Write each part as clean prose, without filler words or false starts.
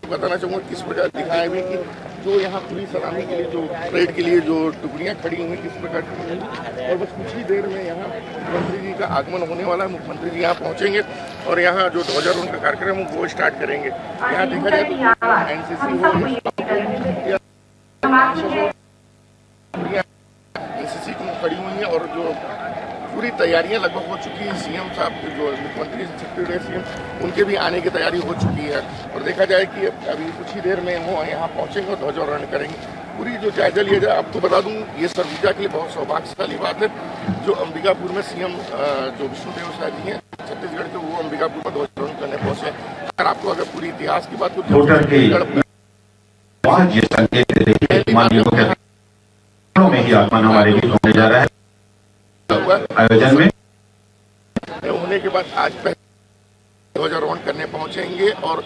बताना चाहूँगा किस प्रकार दिखाया भी कि जो यहाँ पुलिस सलामी के लिए जो परेड के लिए जो टुकड़ियाँ खड़ी हुई किस प्रकार की, और बस कुछ ही देर में यहाँ मुख्यमंत्री जी का आगमन होने वाला है। मुख्यमंत्री जी यहाँ पहुँचेंगे और यहाँ जो ध्वजारोहण का कार्यक्रम है वो स्टार्ट करेंगे। यहाँ देखा जाए तो एनसीसी की खड़ी हुई है और जो पूरी तैयारियां लगभग हो चुकी है। सीएम साहब जो मुख्यमंत्री छत्तीसगढ़ सीएम उनके भी आने की तैयारी हो चुकी है और देखा जाए कि अभी कुछ ही देर में वो यहाँ पहुँचेंगे और ध्वजारोहण करेंगे। पूरी जो जायजा लिया जाए, आपको बता दूं ये सरगुजा के लिए बहुत सौभाग्यशाली बात है जो अंबिकापुर में सीएम जो विष्णुदेव साय जी हैं छत्तीसगढ़ के, वो अंबिकापुर में ध्वजारोहण करने पहुँचे। अगर आपको अगर पूरी इतिहास की बात में ही आगमन हमारे बीच होने जा रहा है आयोजन में होने के बाद आज ध्वजारोहण करने पहुंचेंगे और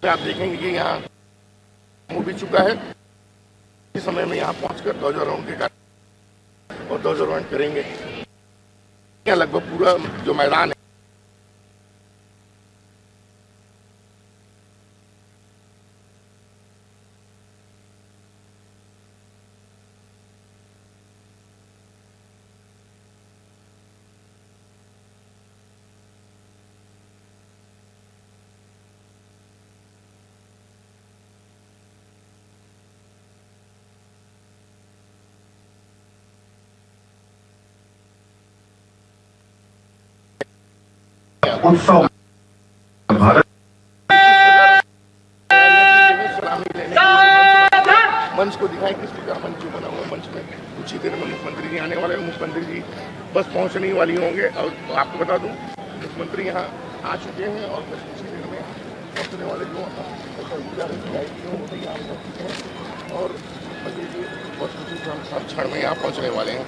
आप देखेंगे कि यहाँ हो भी चुका है। इस समय में यहाँ पहुंचकर ध्वजारोहण के कार्य और ध्वजारोहण करेंगे। यहाँ लगभग पूरा जो मैदान है उत्सव भारत मंच को दिखाएं किस प्रकार मंच जो बना हुआ मंच में कुछ ही देर में मुख्यमंत्री जी आने वाले हैं। मुख्यमंत्री जी बस पहुंचने ही वाली होंगे और आपको बता दूं मुख्यमंत्री यहाँ आ चुके हैं और बस कुछ ही देर में पहुंचने वाले जो और बस कुछ ही क्षण में यहाँ पहुंचने वाले हैं।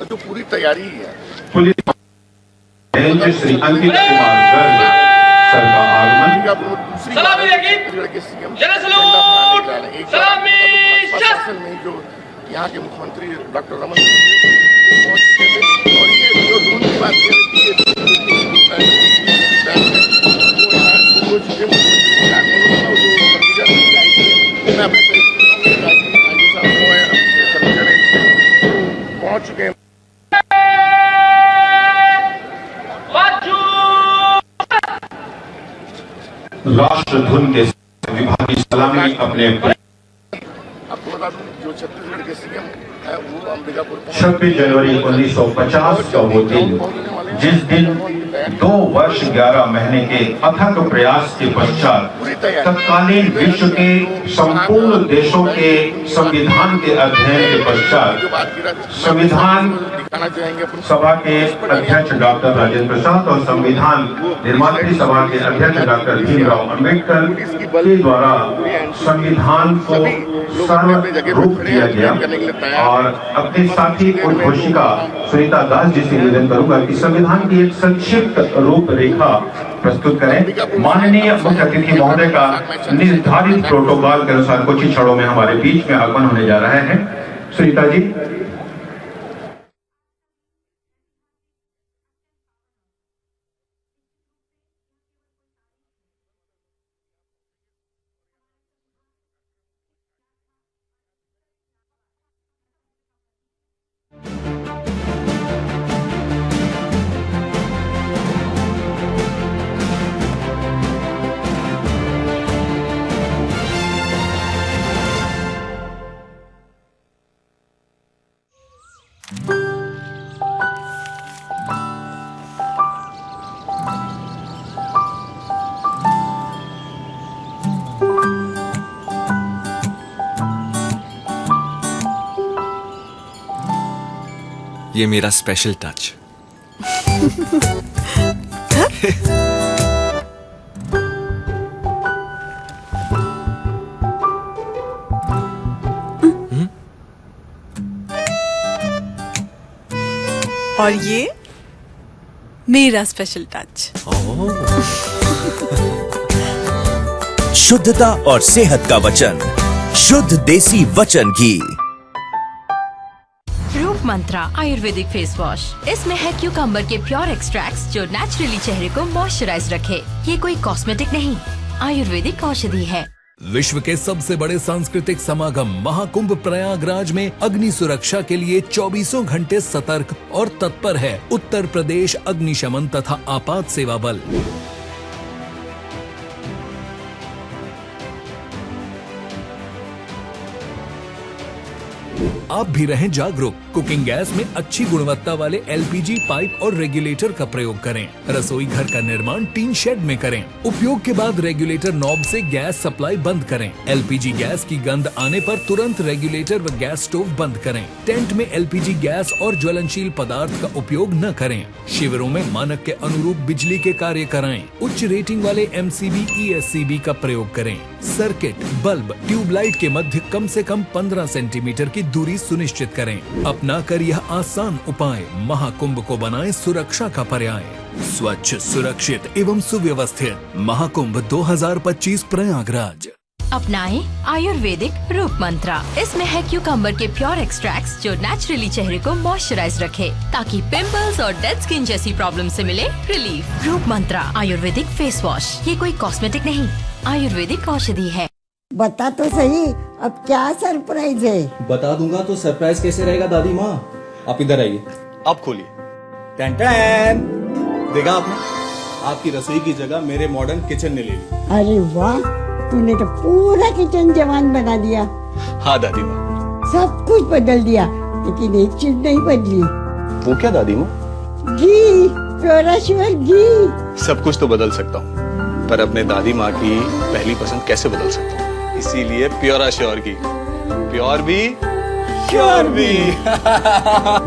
जो पूरी तैयारी है पुलिस श्री अंकित कुमार गर्ग सर का आगमन शासन में जो यहाँ के मुख्यमंत्री डॉक्टर रमन और ये जो धुन की बात पहुँच चुके हैं। राष्ट्र धुन के विभागीय सलामी अपने आपको बता दूं जो छत्तीसगढ़ के सीएम है वो अंबिकापुर 26 जनवरी 1950 का वो दिन जिस दिन 2 वर्ष 11 महीने के अथक प्रयास के पश्चात तत्कालीन विश्व के संपूर्ण देशों के संविधान के अध्ययन के पश्चात संविधान सभा के अध्यक्ष डॉक्टर राजेंद्र प्रसाद और संविधान निर्मात्री सभा के अध्यक्ष डॉक्टर भीमराव अम्बेडकर के द्वारा संविधान को रूप दिया गया। और अपने साथी उद्घोषिका सुनीता दास जी से निवेदन करूंगा कि संविधान की एक संक्षिप्त रूपरेखा प्रस्तुत करें। माननीय मुख्य अतिथि महोदय का निर्धारित प्रोटोकॉल के अनुसार कुछ ही क्षणों में हमारे बीच में आगमन होने जा रहा है। सुनीता जी। ये मेरा स्पेशल टच। और ये मेरा स्पेशल टच। शुद्धता और सेहत का वचन, शुद्ध देसी वचन घी। रूप मंत्रा आयुर्वेदिक फेस वॉश, इसमें है क्यूकम्बर के प्योर एक्सट्रैक्ट्स जो नेचुरली चेहरे को मॉइस्चराइज रखे। ये कोई कॉस्मेटिक नहीं, आयुर्वेदिक औषधि है। विश्व के सबसे बड़े सांस्कृतिक समागम महाकुंभ प्रयागराज में अग्नि सुरक्षा के लिए 24 घंटे सतर्क और तत्पर है उत्तर प्रदेश अग्निशमन तथा आपात सेवा बल। आप भी रहें जागरूक। कुकिंग गैस में अच्छी गुणवत्ता वाले एलपीजी पाइप और रेगुलेटर का प्रयोग करें। रसोई घर का निर्माण टीन शेड में करें। उपयोग के बाद रेगुलेटर नॉब से गैस सप्लाई बंद करें। एलपीजी गैस की गंध आने पर तुरंत रेगुलेटर व गैस स्टोव बंद करें। टेंट में एलपीजी गैस और ज्वलनशील पदार्थ का उपयोग न करें। शिविरों में मानक के अनुरूप बिजली के कार्य कराएं। उच्च रेटिंग वाले एमसीबी ईएससीबी का प्रयोग करें। सर्किट, बल्ब, ट्यूबलाइट के मध्य कम से कम 15 सेंटीमीटर की दूरी सुनिश्चित करें। अपना कर यह आसान उपाय महाकुंभ को बनाए सुरक्षा का पर्याय। स्वच्छ, सुरक्षित एवं सुव्यवस्थित महाकुंभ 2025 प्रयागराज। अपनाएं आयुर्वेदिक रूप मंत्रा। इसमें है क्यूकम्बर के प्योर एक्सट्रैक्ट्स जो नेचुरली चेहरे को मॉइस्चराइज रखे ताकि पिंपल्स और डेड स्किन जैसी प्रॉब्लम से मिले रिलीफ। रूप मंत्रा आयुर्वेदिक फेस वॉश, ये कोई कॉस्मेटिक नहीं, आयुर्वेदिक औषधि है। बता तो सही, अब क्या सरप्राइज है? बता दूंगा तो सरप्राइज कैसे रहेगा दादी माँ। आप इधर आइए, आप खोलिए। टैन टैन, देखा आपने, आपकी रसोई की जगह मेरे मॉडर्न किचन ने ले ली। अरे वाह, तूने तो पूरा किचन जवान बना दिया। हाँ दादी माँ, सब कुछ बदल दिया, लेकिन एक चीज नहीं बदली। वो क्या दादी माँ? घी, प्योराश्योर घी। सब कुछ तो बदल सकता हूँ, पर अपने दादी माँ की पहली पसंद कैसे बदल सकता हूँ? इसीलिए प्योराश्योर घी, प्योर भी श्योर भी।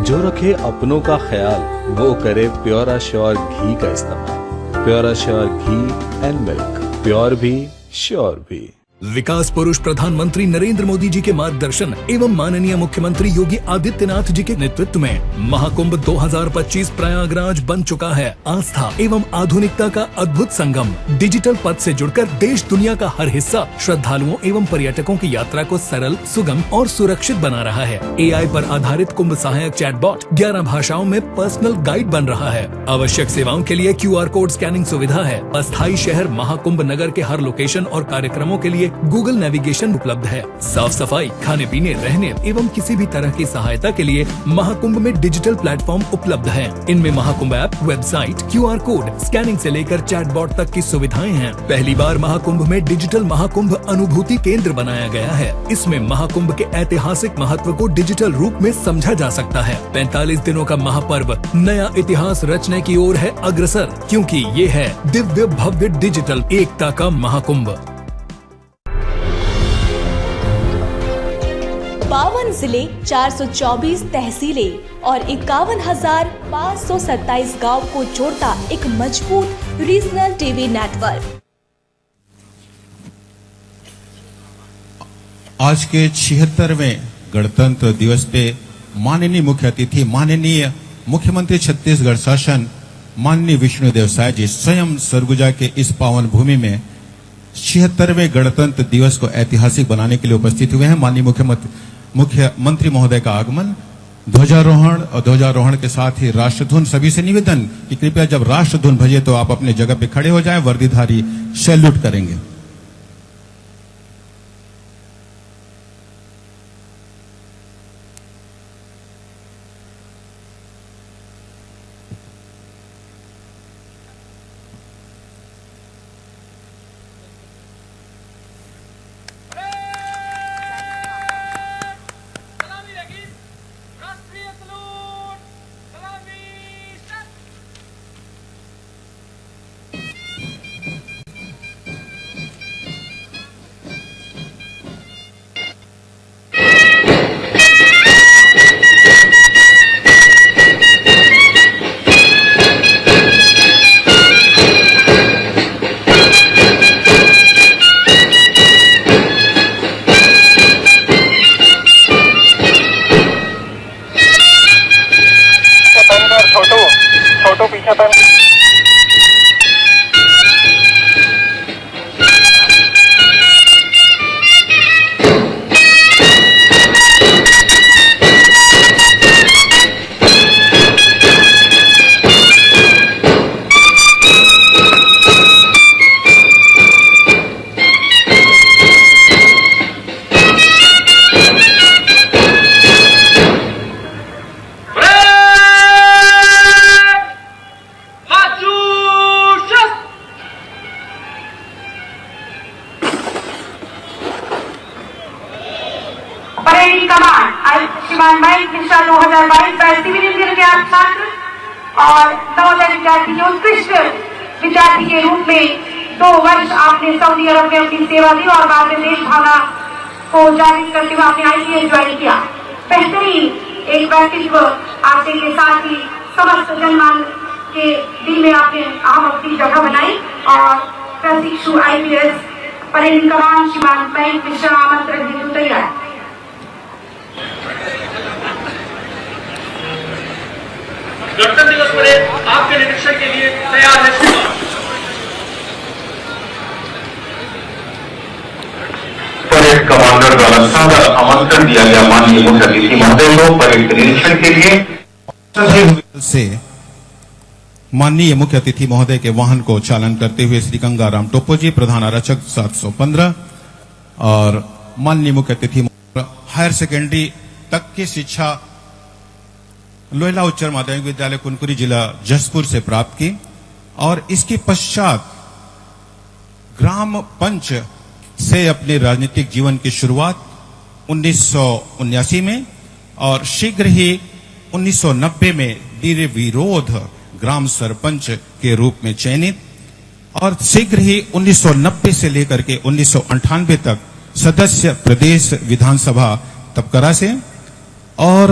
जो रखे अपनों का ख्याल वो करे प्योराश्योर घी का इस्तेमाल। प्योराश्योर घी एंड मिल्क, प्योर भी श्योर भी। विकास पुरुष प्रधानमंत्री नरेंद्र मोदी जी के मार्गदर्शन एवं माननीय मुख्यमंत्री योगी आदित्यनाथ जी के नेतृत्व में महाकुंभ 2025 प्रयागराज बन चुका है आस्था एवं आधुनिकता का अद्भुत संगम। डिजिटल पथ से जुड़कर देश दुनिया का हर हिस्सा श्रद्धालुओं एवं पर्यटकों की यात्रा को सरल, सुगम और सुरक्षित बना रहा है। एआई पर आधारित कुंभ सहायक चैटबॉट 11 भाषाओं में पर्सनल गाइड बन रहा है। आवश्यक सेवाओं के लिए QR कोड स्कैनिंग सुविधा है। अस्थायी शहर महाकुंभ नगर के हर लोकेशन और कार्यक्रमों के लिए गूगल नेविगेशन उपलब्ध है। साफ सफाई, खाने पीने, रहने एवं किसी भी तरह की सहायता के लिए महाकुंभ में डिजिटल प्लेटफॉर्म उपलब्ध है। इनमें Mahakumbh app, website, QR code scanning से लेकर चैटबॉट तक की सुविधाएं हैं। पहली बार महाकुंभ में डिजिटल महाकुंभ अनुभूति केंद्र बनाया गया है। इसमें महाकुंभ के ऐतिहासिक महत्व को डिजिटल रूप में समझा जा सकता है। 45 दिनों का महापर्व नया इतिहास रचने की ओर है अग्रसर, क्योंकि ये है दिव्य भव्य डिजिटल एकता का महाकुंभ। 52 जिले, 424 तहसीलें और 51,527 गांव को जोड़ता एक मजबूत रीजनल टीवी नेटवर्क। आज के 76वें गणतंत्र दिवस पे माननीय मुख्य अतिथि, माननीय मुख्यमंत्री छत्तीसगढ़ शासन, माननीय विष्णुदेव साय जी स्वयं सरगुजा के इस पावन भूमि में 76वें गणतंत्र दिवस को ऐतिहासिक बनाने के लिए उपस्थित हुए हैं। माननीय मुख्यमंत्री महोदय का आगमन, ध्वजारोहण और ध्वजारोहण के साथ ही राष्ट्रधुन। सभी से निवेदन कि कृपया जब राष्ट्रधुन बजे तो आप अपने जगह पे खड़े हो जाएं, वर्दीधारी सैल्यूट करेंगे। कमान श्रीमान मयंक मिश्रा 2022 का सिविल इंजीनियर के आप छात्र और नवोदय विद्यार्थी के उत्कृष्ट विद्यार्थी के रूप में 2 वर्ष आपने सऊदी अरब में अपनी सेवा दी और बाद में देश भावना को जागृत करते हुए आपने IPS ज्वाइन किया। बेहतरीन एक व्यक्तित्व आपने के साथ ही समस्त जनमान के दिल में आपने अहम अपनी जगह बनाई और प्रशिक्षु IPS परेड कमान श्रीमान मयंक मिश्रा आमंत्रण हेतु तैयार। गणतंत्र दिवस परेड आपके निरीक्षण के लिए तैयार है श्रीमान। परेड कमांडर द्वारा सादर आमंत्रण दिया गया माननीय मुख्य अतिथि महोदय को परेड के निरीक्षण के लिए से माननीय मुख्य अतिथि महोदय के वाहन को चालन करते हुए श्री गंगाराम टोप्पो जी प्रधान आरक्षक 715 और माननीय मुख्य अतिथि हायर सेकेंडरी तक की शिक्षा लोयला उच्च माध्यमिक विद्यालय कुनकुरी जिला जसपुर से प्राप्त की और इसके पश्चात ग्राम पंच से अपने राजनीतिक जीवन की शुरुआत 1979 में और शीघ्र ही 1990 में निर्विरोध ग्राम सरपंच के रूप में चयनित और शीघ्र ही 1990 से लेकर के 1998 तक सदस्य प्रदेश विधानसभा तपकरा से और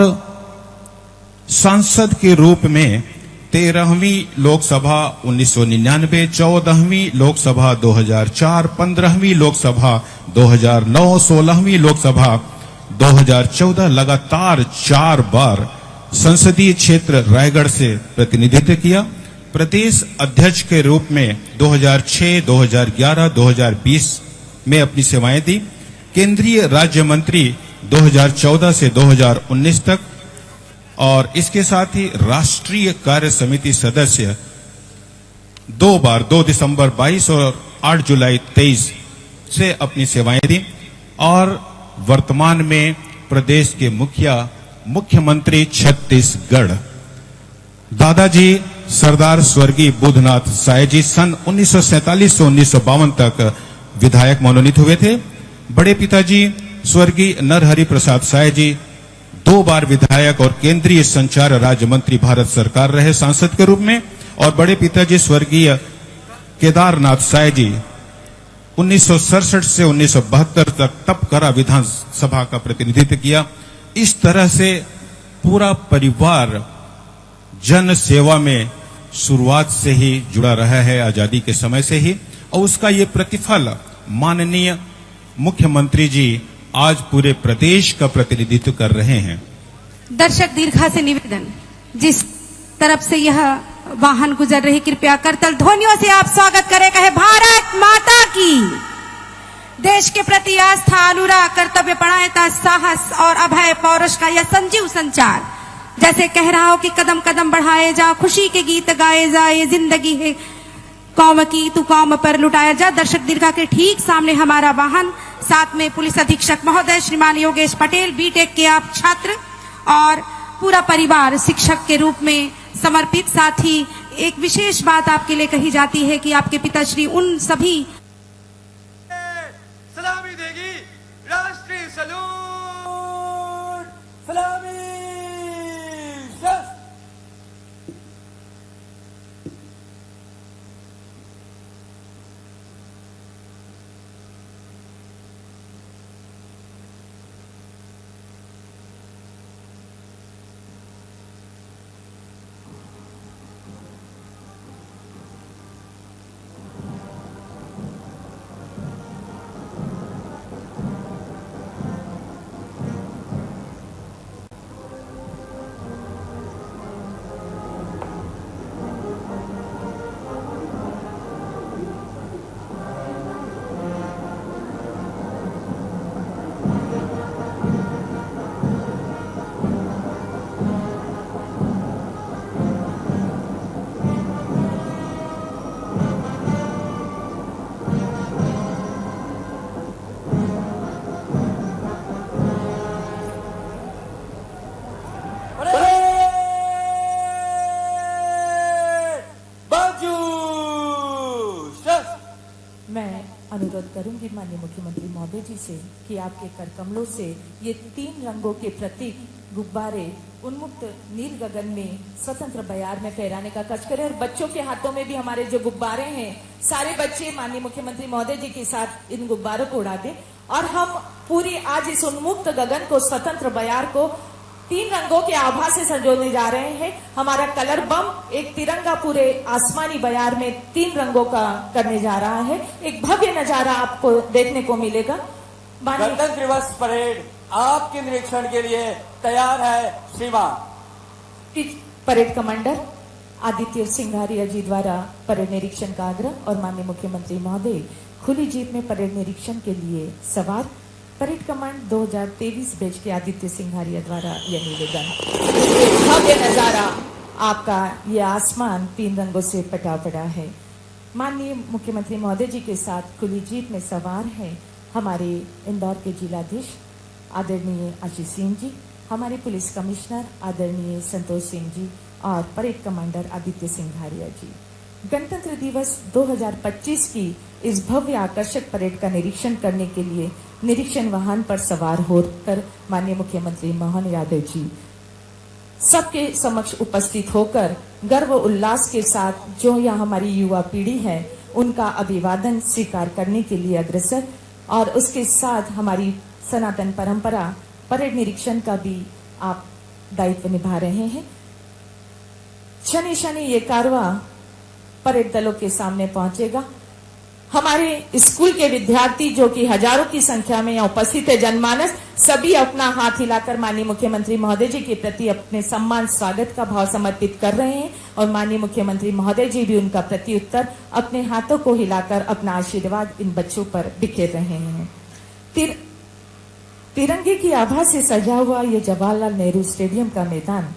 सांसद के रूप में 13वीं लोकसभा 1999, 14वीं लोकसभा 2004, 15वीं लोकसभा 2009, 16वीं लोकसभा 2014 लगातार 4 बार संसदीय क्षेत्र रायगढ़ से प्रतिनिधित्व किया। प्रदेश अध्यक्ष के रूप में 2006, 2011, 2020 में अपनी सेवाएं दी। केंद्रीय राज्य मंत्री 2014 से 2019 तक और इसके साथ ही राष्ट्रीय कार्य समिति सदस्य 2 बार 2 दिसंबर 22 और 8 जुलाई 23 से अपनी सेवाएं दी और वर्तमान में प्रदेश के मुख्यमंत्री छत्तीसगढ़ दादाजी सरदार स्वर्गीय बुद्धनाथ साय जी सन 1947 से 1952 तक विधायक मनोनीत हुए थे। बड़े पिताजी स्वर्गीय नरहरि प्रसाद साय जी 2 बार विधायक और केंद्रीय संचार राज्य मंत्री भारत सरकार रहे सांसद के रूप में और बड़े पिताजी स्वर्गीय केदारनाथ साय जी 1967 से 1972 तक तपकरा विधानसभा का प्रतिनिधित्व किया। इस तरह से पूरा परिवार जन सेवा में शुरुआत से ही जुड़ा रहा है आजादी के समय से ही और उसका ये प्रतिफल माननीय मुख्यमंत्री जी आज पूरे प्रदेश का प्रतिनिधित्व कर रहे हैं। दर्शक दीर्घा से निवेदन, जिस तरफ से यह वाहन गुजर रही कृपया करतल ध्वनियों से आप स्वागत करें। कहे भारत माता की। देश के प्रति आस्था, अनुराग, कर्तव्य परायणता, साहस और अभय पौरुष का यह संजीव संचार जैसे कह रहा हो कि कदम कदम बढ़ाए जा, खुशी के गीत गाए जाए, जिंदगी है कौम की तू कौम पर लुटाया जा। दर्शक दीर्घा के ठीक सामने हमारा वाहन, साथ में पुलिस अधीक्षक महोदय श्रीमान योगेश पटेल, बीटेक के आप छात्र और पूरा परिवार शिक्षक के रूप में समर्पित। साथ ही एक विशेष बात आपके लिए कही जाती है कि आपके पिताश्री उन सभी सलामी देगी, राष्ट्रीय सलूट, सलामी। मैं अनुरोध करूंगी माननीय मुख्यमंत्री महोदय जी से कि आपके कर कमलों से ये 3 रंगों के प्रतीक गुब्बारे उन्मुक्त नील गगन में स्वतंत्र बयार में फहराने का कष्ट करें और बच्चों के हाथों में भी हमारे जो गुब्बारे हैं सारे बच्चे माननीय मुख्यमंत्री महोदय जी के साथ इन गुब्बारों को उड़ा दें और हम पूरी आज इस उन्मुक्त गगन को स्वतंत्र बयार को 3 रंगों के आभा से संजोने जा रहे हैं। हमारा कलर बम एक तिरंगा पूरे आसमानी बयार में 3 रंगों का करने जा रहा है। एक भव्य नजारा आपको देखने को मिलेगा। गणतंत्र दिवस परेड आपके निरीक्षण के लिए तैयार है श्रीमान। परेड कमांडर आदित्य सिंघारिया जी द्वारा परेड निरीक्षण का आग्रह और माननीय मुख्यमंत्री महोदय खुली जीप में परेड निरीक्षण के लिए सवार। परेड कमांड 2023 बैच के आदित्य सिंघारिया द्वारा यह निवेदन। भव्य नजारा आपका ये आसमान 3 रंगों से पटा पड़ा है। माननीय मुख्यमंत्री महोदय जी के साथ खुली जीप में सवार हैं हमारे इंदौर के जिलाधीश आदरणीय आशीष सिंह जी, हमारे पुलिस कमिश्नर आदरणीय संतोष सिंह जी और परेड कमांडर आदित्य सिंघारिया जी। गणतंत्र दिवस 2025 की इस भव्य आकर्षक परेड का निरीक्षण करने के लिए निरीक्षण वाहन पर सवार होकर माननीय मुख्यमंत्री मोहन यादव जी सबके समक्ष उपस्थित होकर गर्व उल्लास के साथ जो यहाँ हमारी युवा पीढ़ी है उनका अभिवादन स्वीकार करने के लिए अग्रसर और उसके साथ हमारी सनातन परंपरा परेड निरीक्षण का भी आप दायित्व निभा रहे हैं। शनि शनि ये कारवा परेड दलों के सामने पहुंचेगा। हमारे स्कूल के विद्यार्थी जो कि हजारों की संख्या में यहाँ उपस्थित है, जनमानस सभी अपना हाथ हिलाकर माननीय मुख्यमंत्री महोदय जी के प्रति अपने सम्मान स्वागत का भाव समर्पित कर रहे हैं और माननीय मुख्यमंत्री महोदय जी भी उनका प्रत्युत्तर अपने हाथों को हिलाकर अपना आशीर्वाद इन बच्चों पर बिखेर रहे हैं। तिरंगे की आभा से सजा हुआ ये जवाहरलाल नेहरू स्टेडियम का मैदान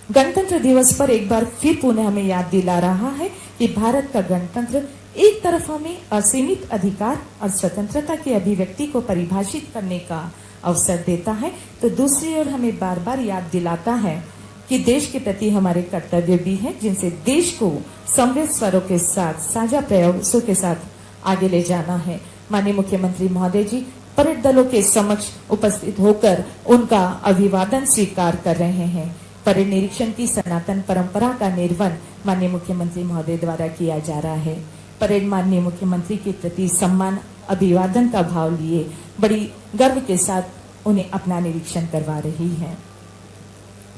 गणतंत्र दिवस पर एक बार फिर पुनः हमें याद दिला रहा है कि भारत का गणतंत्र एक तरफ हमें असीमित अधिकार और स्वतंत्रता की अभिव्यक्ति को परिभाषित करने का अवसर देता है, तो दूसरी ओर हमें बार बार याद दिलाता है कि देश के प्रति हमारे कर्तव्य भी हैं, जिनसे देश को समृद्ध स्वरों के साथ साझा प्रयासों के साथ आगे ले जाना है। माननीय मुख्यमंत्री महोदय जी परेड दलों के समक्ष उपस्थित होकर उनका अभिवादन स्वीकार कर रहे हैं। परेड निरीक्षण की सनातन परंपरा का निर्वहन माननीय मुख्यमंत्री महोदय द्वारा किया जा रहा है। परेड माननीय मुख्यमंत्री के प्रति सम्मान अभिवादन का भाव लिए बड़ी गर्व के साथ उन्हें अपना निरीक्षण करवा रही है।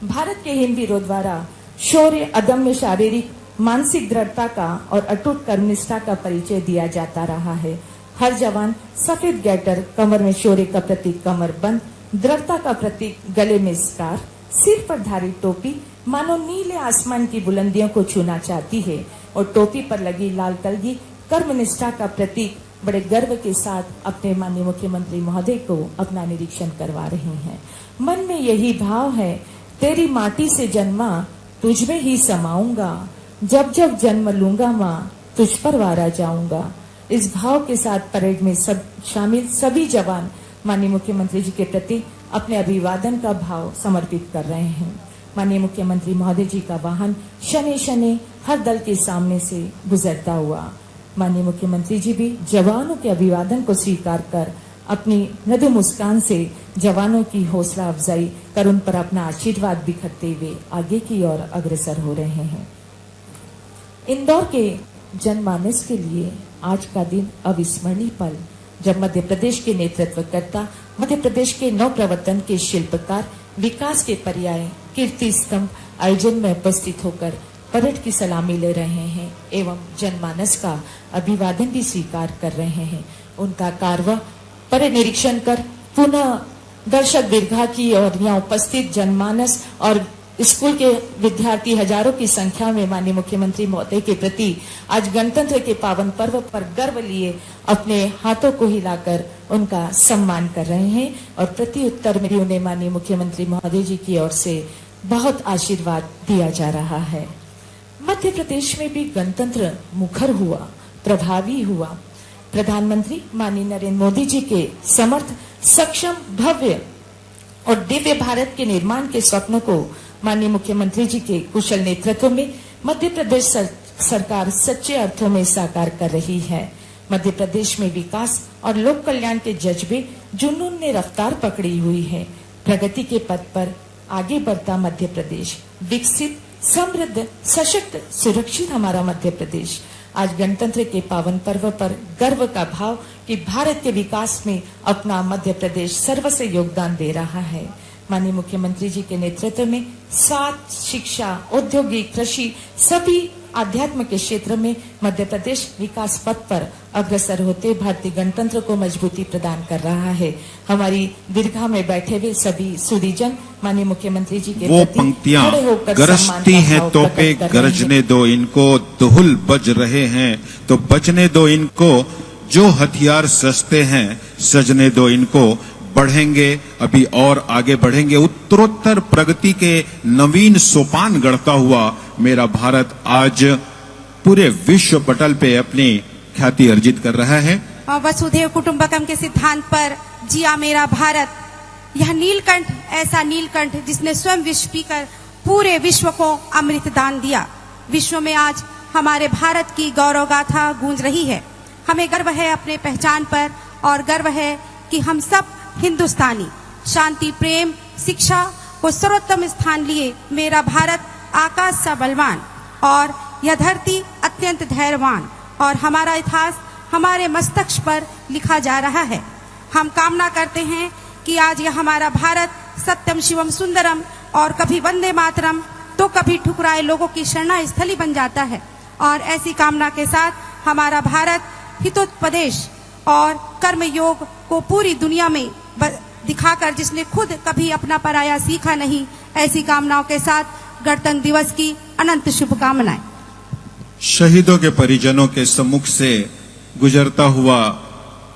भारत के हिम वीरों द्वारा शौर्य, अदम्य शारीरिक मानसिक दृढ़ता का और अटूट कर्मनिष्ठा का परिचय दिया जाता रहा है। हर जवान सफेद गैटर, कमर में शौर्य का प्रतीक कमरबंद, दृढ़ता का प्रतीक गले में स्कार, सिर पर धारी टोपी मानो नीले आसमान की बुलंदियों को छूना चाहती है और टोपी पर लगी लाल कलगी कर्मनिष्ठा का प्रतीक बड़े गर्व के साथ अपने माननीय मुख्यमंत्री महोदय को अपना निरीक्षण करवा रहे हैं। मन में यही भाव है, तेरी माटी से जन्मा तुझ में ही समाऊंगा, जब जब जन्म लूंगा माँ तुझ पर वारा जाऊंगा। इस भाव के साथ परेड में शामिल सभी जवान माननीय मुख्यमंत्री जी के प्रति अपने अभिवादन का भाव समर्पित कर रहे हैं। माननीय मुख्यमंत्री महोदय जी का वाहन शनि शनि हर दल के सामने से गुजरता हुआ माननीय मुख्यमंत्री जी भी जवानों के अभिवादन को स्वीकार कर अपनी मृदु मुस्कान से जवानों की हौसला अफजाई कर उन पर अपना आशीर्वाद बिखरते हुए आगे की ओर अग्रसर हो रहे हैं। इंदौर के जनमानस के लिए आज का दिन अविस्मरणीय पल, जब मध्य प्रदेश के नेतृत्वकर्ता, मध्य प्रदेश के नव प्रवर्तन के शिल्पकार, विकास के पर्याय कीर्ति स्तंभ आयोजन में उपस्थित होकर परेड की सलामी ले रहे हैं एवं जनमानस का अभिवादन भी स्वीकार कर रहे हैं। उनका कारवा परेड निरीक्षण कर पुनः दर्शक दीर्घा की और यहाँ उपस्थित जनमानस और स्कूल के विद्यार्थी हजारों की संख्या में माननीय मुख्यमंत्री महोदय के प्रति आज गणतंत्र के पावन पर्व पर गर्व लिए अपने हाथों को हिलाकर उनका सम्मान कर रहे हैं और प्रति उत्तर में उन्हें माननीय मुख्यमंत्री महोदय जी की ओर से बहुत आशीर्वाद दिया जा रहा है। मध्य प्रदेश में भी गणतंत्र मुखर हुआ, प्रभावी हुआ। प्रधानमंत्री माननीय नरेंद्र मोदी जी के समर्थ, सक्षम, भव्य और दिव्य भारत के निर्माण के स्वप्न को माननीय मुख्यमंत्री जी के कुशल नेतृत्व में मध्य प्रदेश सरकार सच्चे अर्थों में साकार कर रही है। मध्य प्रदेश में विकास और लोक कल्याण के जज्बे जुनून ने रफ्तार पकड़ी हुई है। प्रगति के पथ पर आगे बढ़ता मध्य प्रदेश, विकसित, समृद्ध, सशक्त, सुरक्षित हमारा मध्य प्रदेश। आज गणतंत्र के पावन पर्व पर गर्व का भाव कि भारत के विकास में अपना मध्य प्रदेश सर्वस्व योगदान दे रहा है। माननीय मुख्यमंत्री जी के नेतृत्व में स्वास्थ्य, शिक्षा, औद्योगिक, कृषि सभी आध्यात्म के क्षेत्र में मध्य प्रदेश विकास पथ पर अग्रसर होते भारतीय गणतंत्र को मजबूती प्रदान कर रहा है। हमारी दीर्घा में बैठे हुए सभी सुधीजन माननीय मुख्यमंत्री जी के वो पंक्तियां गरजती हैं तोपे गरजने दो इनको, दुहुल बज रहे हैं तो बजने दो इनको, जो हथियार सस्ते हैं सजने दो इनको, बढ़ेंगे अभी और आगे बढ़ेंगे। उत्तरोत्तर प्रगति के नवीन सोपान गढ़ता हुआ मेरा भारत आज पूरे विश्व पटल पे अपनी ख्याति अर्जित कर रहा है। वसुधैव कुटुंबकम के सिद्धांत पर जिया मेरा भारत, यह नीलकंठ ऐसा नीलकंठ जिसने स्वयं विष पीकर पूरे विश्व को अमृत दान दिया। विश्व में आज हमारे भारत की गौरव गाथा गूंज रही है। हमें गर्व है अपने पहचान पर और गर्व है कि हम सब हिंदुस्तानी शांति, प्रेम, शिक्षा को सर्वोत्तम स्थान लिए मेरा भारत आकाश सा बलवान और यह धरती अत्यंत धैर्यवान और हमारा इतिहास हमारे मस्तक पर लिखा जा रहा है। हम कामना करते हैं कि आज यह हमारा भारत सत्यम शिवम सुंदरम और कभी वंदे मातरम तो कभी ठुकराए लोगों की शरणा स्थली बन जाता है। और ऐसी कामना के साथ हमारा भारत हितोपदेश और कर्मयोग को पूरी दुनिया में दिखाकर जिसने खुद कभी अपना पराया सीखा नहीं, ऐसी कामनाओं के साथ गणतंत्र दिवस की अनंत शुभकामनाएं। शहीदों के परिजनों के सम्मुख से गुजरता हुआ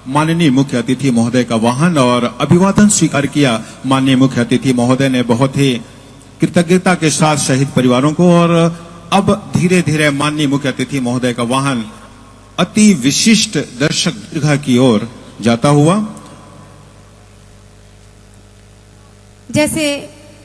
माननीय मुख्य अतिथि महोदय का वाहन और अभिवादन स्वीकार किया। माननीय मुख्य अतिथि महोदय ने बहुत ही कृतज्ञता के साथ शहीद परिवारों को, और अब धीरे धीरे माननीय मुख्य अतिथि महोदय का वाहन अति विशिष्ट दर्शक दीर्घा की ओर जाता हुआ। जैसे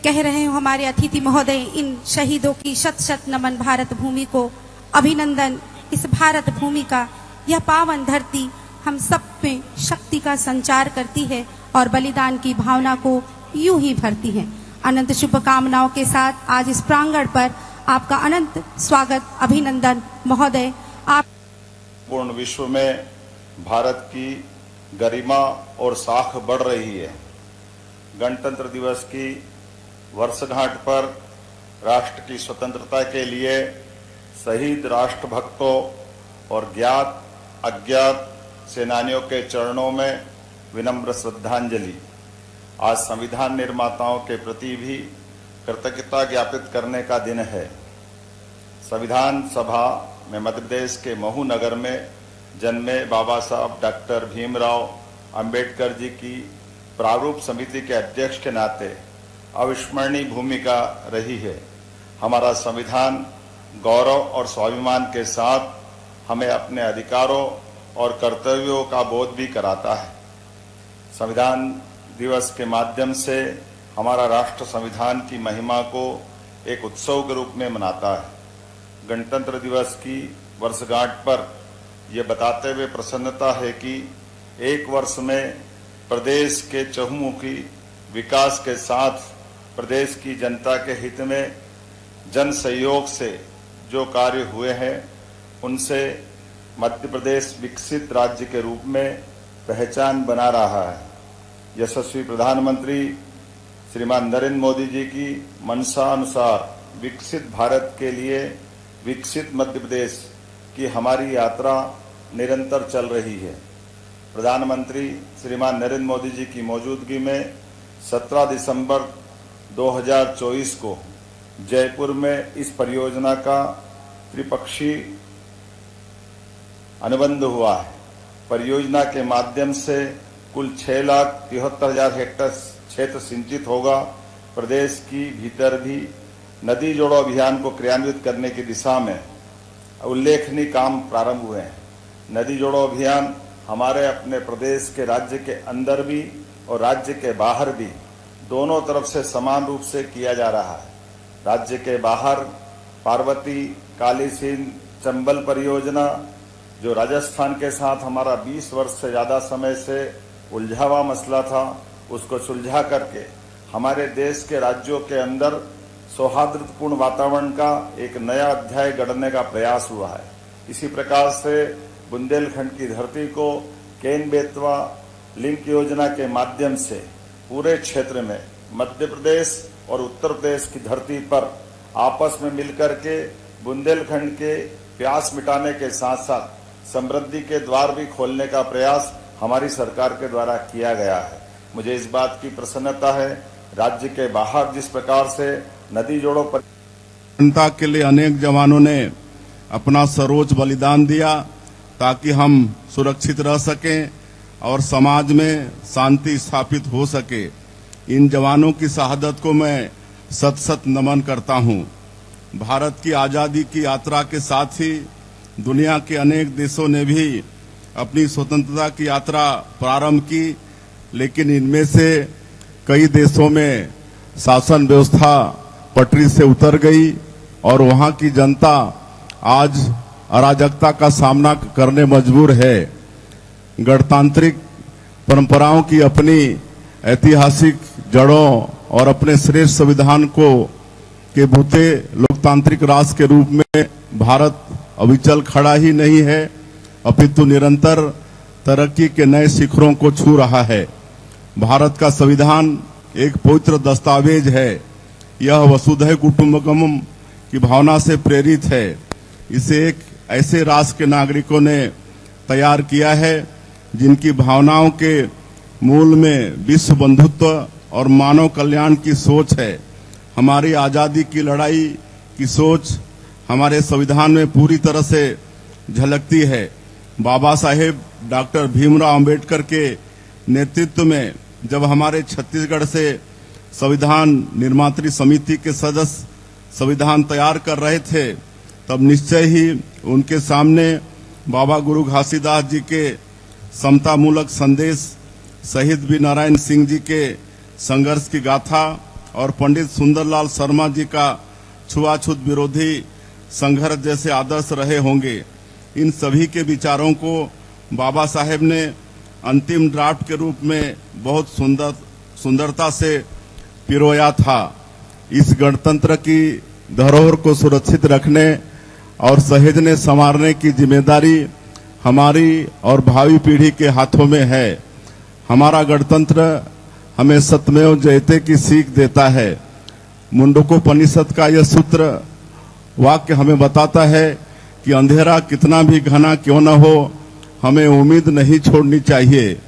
कह रहे हो हमारे अतिथि महोदय, इन शहीदों की शत शत नमन भारत भूमि को, अभिनंदन। इस भारत भूमि का यह पावन धरती हम सब में शक्ति का संचार करती है और बलिदान की भावना को यूं ही भरती है। अनंत शुभकामनाओं के साथ आज इस प्रांगण पर आपका अनंत स्वागत, अभिनंदन महोदय। आप पूर्ण विश्व में भारत की गरिमा और साख बढ़ रही है। गणतंत्र दिवस की वर्षगांठ पर राष्ट्र की स्वतंत्रता के लिए शहीद राष्ट्रभक्तों और ज्ञात अज्ञात सेनानियों के चरणों में विनम्र श्रद्धांजलि। आज संविधान निर्माताओं के प्रति भी कृतज्ञता ज्ञापित करने का दिन है। संविधान सभा में मध्य प्रदेश के महू नगर में जन्मे बाबा साहब डॉक्टर भीमराव अंबेडकर जी की प्रारूप समिति के अध्यक्ष के नाते अविस्मरणीय भूमिका रही है। हमारा संविधान गौरव और स्वाभिमान के साथ हमें अपने अधिकारों और कर्तव्यों का बोध भी कराता है। संविधान दिवस के माध्यम से हमारा राष्ट्र संविधान की महिमा को एक उत्सव के रूप में मनाता है। गणतंत्र दिवस की वर्षगांठ पर यह बताते हुए प्रसन्नता है कि एक वर्ष में प्रदेश के चहुमुखी विकास के साथ प्रदेश की जनता के हित में जन सहयोग से जो कार्य हुए हैं, उनसे मध्य प्रदेश विकसित राज्य के रूप में पहचान बना रहा है। यशस्वी प्रधानमंत्री श्रीमान नरेंद्र मोदी जी की मंशा अनुसार विकसित भारत के लिए विकसित मध्य प्रदेश की हमारी यात्रा निरंतर चल रही है। प्रधानमंत्री श्रीमान नरेंद्र मोदी जी की मौजूदगी में 17 दिसंबर 2024 को जयपुर में इस परियोजना का त्रिपक्षीय अनुबंध हुआ है। परियोजना के माध्यम से कुल 6,73,000 हेक्टेयर क्षेत्र सिंचित होगा। प्रदेश की भीतर भी नदी जोड़ो अभियान को क्रियान्वित करने की दिशा में उल्लेखनीय काम प्रारंभ हुए हैं। नदी जोड़ो अभियान हमारे अपने प्रदेश के राज्य के अंदर भी और राज्य के बाहर भी दोनों तरफ से समान रूप से किया जा रहा है। राज्य के बाहर पार्वती, काली सिंध, चंबल परियोजना, जो राजस्थान के साथ हमारा 20 वर्ष से ज्यादा समय से उलझा हुआ मसला था, उसको सुलझा करके हमारे देश के राज्यों के अंदर सौहार्दपूर्ण वातावरण का एक नया अध्याय गढ़ने का प्रयास हुआ है। इसी प्रकार से बुंदेलखंड की धरती को केन बेतवा लिंक योजना के माध्यम से पूरे क्षेत्र में मध्य प्रदेश और उत्तर प्रदेश की धरती पर आपस में मिलकर के बुंदेलखंड के प्यास मिटाने के साथ साथ समृद्धि के द्वार भी खोलने का प्रयास हमारी सरकार के द्वारा किया गया है। मुझे इस बात की प्रसन्नता है, राज्य के बाहर जिस प्रकार से नदी जोड़ों पर जनता के लिए अनेक जवानों ने अपना सर्वोच्च बलिदान दिया ताकि हम सुरक्षित रह सकें और समाज में शांति स्थापित हो सके। इन जवानों की शहादत को मैं सत सत नमन करता हूं। भारत की आजादी की यात्रा के साथ ही दुनिया के अनेक देशों ने भी अपनी स्वतंत्रता की यात्रा प्रारंभ की, लेकिन इनमें से कई देशों में शासन व्यवस्था पटरी से उतर गई और वहां की जनता आज अराजकता का सामना करने मजबूर है। गणतांत्रिक परंपराओं की अपनी ऐतिहासिक जड़ों और अपने श्रेष्ठ संविधान को के बूते लोकतांत्रिक राष्ट्र के रूप में भारत अविचल खड़ा ही नहीं है, अपितु निरंतर तरक्की के नए शिखरों को छू रहा है। भारत का संविधान एक पवित्र दस्तावेज है। यह वसुधैव कुटुंबकम की भावना से प्रेरित है। इसे एक ऐसे राष्ट्र के नागरिकों ने तैयार किया है जिनकी भावनाओं के मूल में विश्व बंधुत्व और मानव कल्याण की सोच है। हमारी आजादी की लड़ाई की सोच हमारे संविधान में पूरी तरह से झलकती है। बाबा साहेब डॉक्टर भीमराव अंबेडकर के नेतृत्व में जब हमारे छत्तीसगढ़ से संविधान निर्मात्री समिति के सदस्य संविधान तैयार कर रहे थे, तब निश्चय ही उनके सामने बाबा गुरु घासीदास जी के समतामूलक संदेश, शहीद वी नारायण सिंह जी के संघर्ष की गाथा और पंडित सुंदरलाल शर्मा जी का छुआछूत विरोधी संघर्ष जैसे आदर्श रहे होंगे। इन सभी के विचारों को बाबा साहेब ने अंतिम ड्राफ्ट के रूप में बहुत सुंदरता से पिरोया था। इस गणतंत्र की धरोहर को सुरक्षित रखने और सहेजने संवारने की जिम्मेदारी हमारी और भावी पीढ़ी के हाथों में है। हमारा गणतंत्र हमें सत्यमेव जयते की सीख देता है। मुंडकोपनिषद का यह सूत्र वाक्य हमें बताता है कि अंधेरा कितना भी घना क्यों न हो, हमें उम्मीद नहीं छोड़नी चाहिए।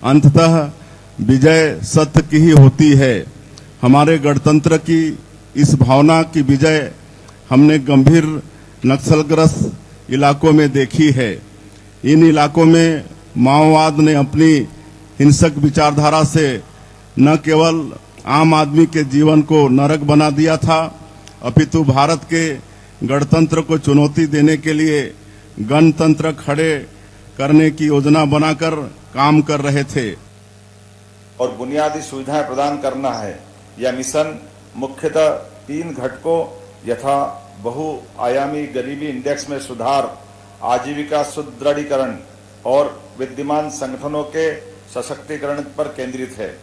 अंततः विजय सत्य की ही होती है। हमारे गणतंत्र की इस भावना की विजय हमने गंभीर नक्सलग्रस्त इलाकों में देखी है। इन इलाकों में माओवाद ने अपनी हिंसक विचारधारा से न केवल आम आदमी के जीवन को नरक बना दिया था, अपितु भारत के गणतंत्र को चुनौती देने के लिए गणतंत्र खड़े करने की योजना बनाकर काम कर रहे थे और बुनियादी सुविधाएं प्रदान करना है। यह मिशन मुख्यतः 3 घटकों यथा बहुआयामी गरीबी इंडेक्स में सुधार, आजीविका सुदृढ़ीकरण और विद्यमान संगठनों के सशक्तिकरण पर केंद्रित है।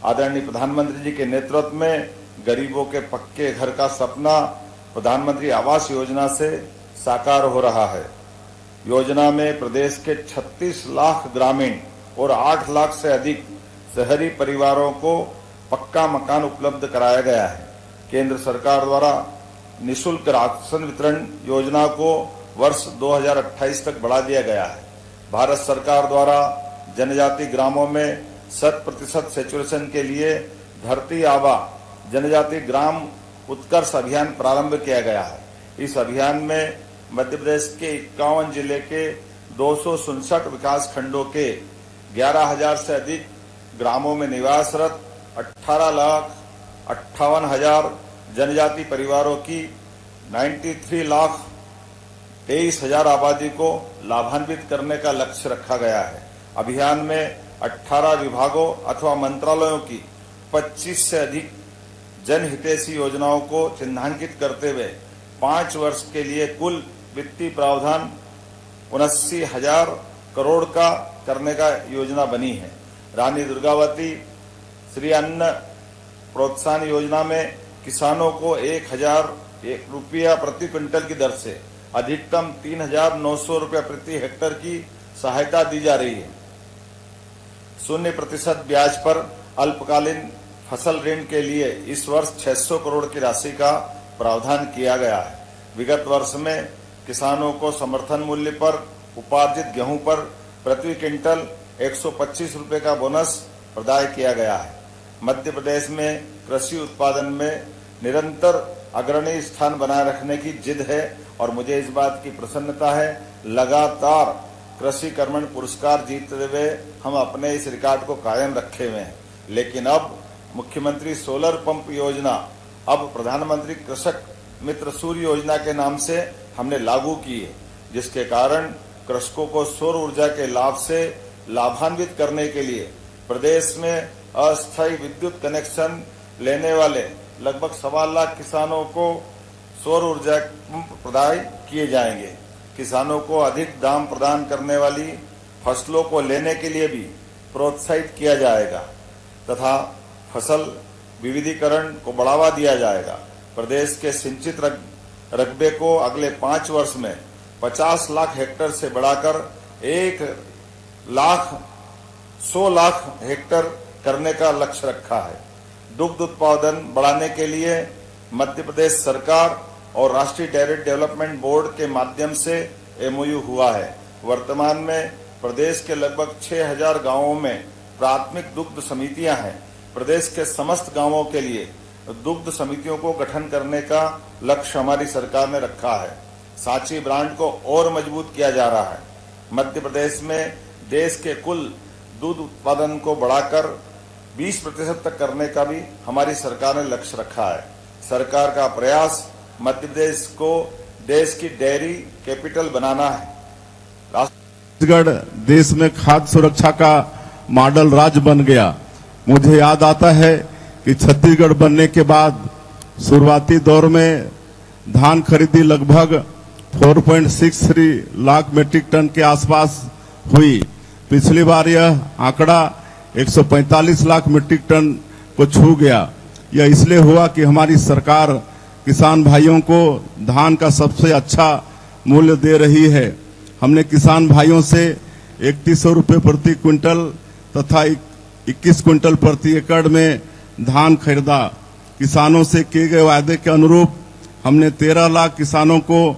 आदरणीय प्रधानमंत्री जी के नेतृत्व में गरीबों के पक्के घर का सपना प्रधानमंत्री आवास योजना से साकार हो रहा है। योजना में प्रदेश के 36 लाख ग्रामीण और 8 लाख से अधिक शहरी परिवारों को पक्का मकान उपलब्ध कराया गया है। केंद्र सरकार द्वारा निःशुल्क राशन वितरण योजना को वर्ष 2028 तक बढ़ा दिया गया है। भारत सरकार द्वारा जनजाति ग्रामों में 100% सैचुरेशन के लिए धरती आबा जनजाति ग्राम उत्कर्ष अभियान प्रारंभ किया गया है। इस अभियान में मध्य प्रदेश के 51 जिले के 267 विकास खंडों के 11,000 से अधिक ग्रामों में निवासरत 18,58,000 जनजाति परिवारों की 93,23,000 आबादी को लाभान्वित करने का लक्ष्य रखा गया है। अभियान में 18 विभागों अथवा मंत्रालयों की 25 से अधिक जनहितैषी योजनाओं को चिन्हांकित करते हुए 5 वर्ष के लिए कुल वित्तीय प्रावधान 79,000 करोड़ का करने का योजना बनी है। रानी दुर्गावती श्री अन्न प्रोत्साहन योजना में किसानों को 1,000 रुपया प्रति क्विंटल की दर से अधिकतम 3,900 रुपया प्रति हेक्टर की सहायता दी जा रही है। 0% ब्याज पर अल्पकालीन फसल ऋण के लिए इस वर्ष 600 करोड़ की राशि का प्रावधान किया गया है। विगत वर्ष में किसानों को समर्थन मूल्य पर उपार्जित गेहूं पर प्रति क्विंटल 125 रुपए का बोनस प्रदान किया गया है। मध्य प्रदेश में कृषि उत्पादन में निरंतर अग्रणी स्थान बनाए रखने की जिद है और मुझे इस बात की प्रसन्नता है, लगातार कृषि कर्मण पुरस्कार जीतते हुए हम अपने इस रिकॉर्ड को कायम रखे हुए हैं। लेकिन अब मुख्यमंत्री सोलर पंप योजना अब प्रधानमंत्री कृषक मित्र सूर्य योजना के नाम से हमने लागू की है, जिसके कारण कृषकों को सौर ऊर्जा के लाभ से लाभान्वित करने के लिए प्रदेश में अस्थायी विद्युत कनेक्शन लेने वाले लगभग 1.25 लाख किसानों को सौर ऊर्जा पंप प्रदान किए जाएंगे। किसानों को अधिक दाम प्रदान करने वाली फसलों को लेने के लिए भी प्रोत्साहित किया जाएगा तथा फसल विविधीकरण को बढ़ावा दिया जाएगा। प्रदेश के सिंचित रकबे को अगले 5 वर्ष में 50 लाख हेक्टेयर से बढ़ाकर 100 लाख हेक्टेयर करने का लक्ष्य रखा है। दुग्ध उत्पादन बढ़ाने के लिए मध्य प्रदेश सरकार और राष्ट्रीय डेयरी डेवलपमेंट बोर्ड के माध्यम से MOU हुआ है। वर्तमान में प्रदेश के लगभग 6,000 गांवों में प्राथमिक दुग्ध समितियां हैं। प्रदेश के समस्त गांवों के लिए दुग्ध समितियों को गठन करने का लक्ष्य हमारी सरकार ने रखा है। सांची ब्रांड को और मजबूत किया जा रहा है। मध्य प्रदेश में देश के कुल दूध उत्पादन को बढ़ाकर 20% तक करने का भी हमारी सरकार ने लक्ष्य रखा है। सरकार का प्रयास मध्य प्रदेश को देश की डेयरी कैपिटल बनाना है। छत्तीसगढ़ देश में खाद्य सुरक्षा का मॉडल राज्य बन गया। मुझे याद आता है कि छत्तीसगढ़ बनने के बाद शुरुआती दौर में धान खरीदी लगभग 4.63 लाख मीट्रिक टन के आसपास हुई। पिछली बार यह आंकड़ा 145 लाख मीट्रिक टन को छू गया। यह इसलिए हुआ कि हमारी सरकार किसान भाइयों को धान का सबसे अच्छा मूल्य दे रही है। हमने किसान भाइयों से 3100 रुपये प्रति क्विंटल तथा 21 क्विंटल प्रति एकड़ में धान खरीदा। किसानों से किए गए वायदे के अनुरूप हमने 13 लाख किसानों को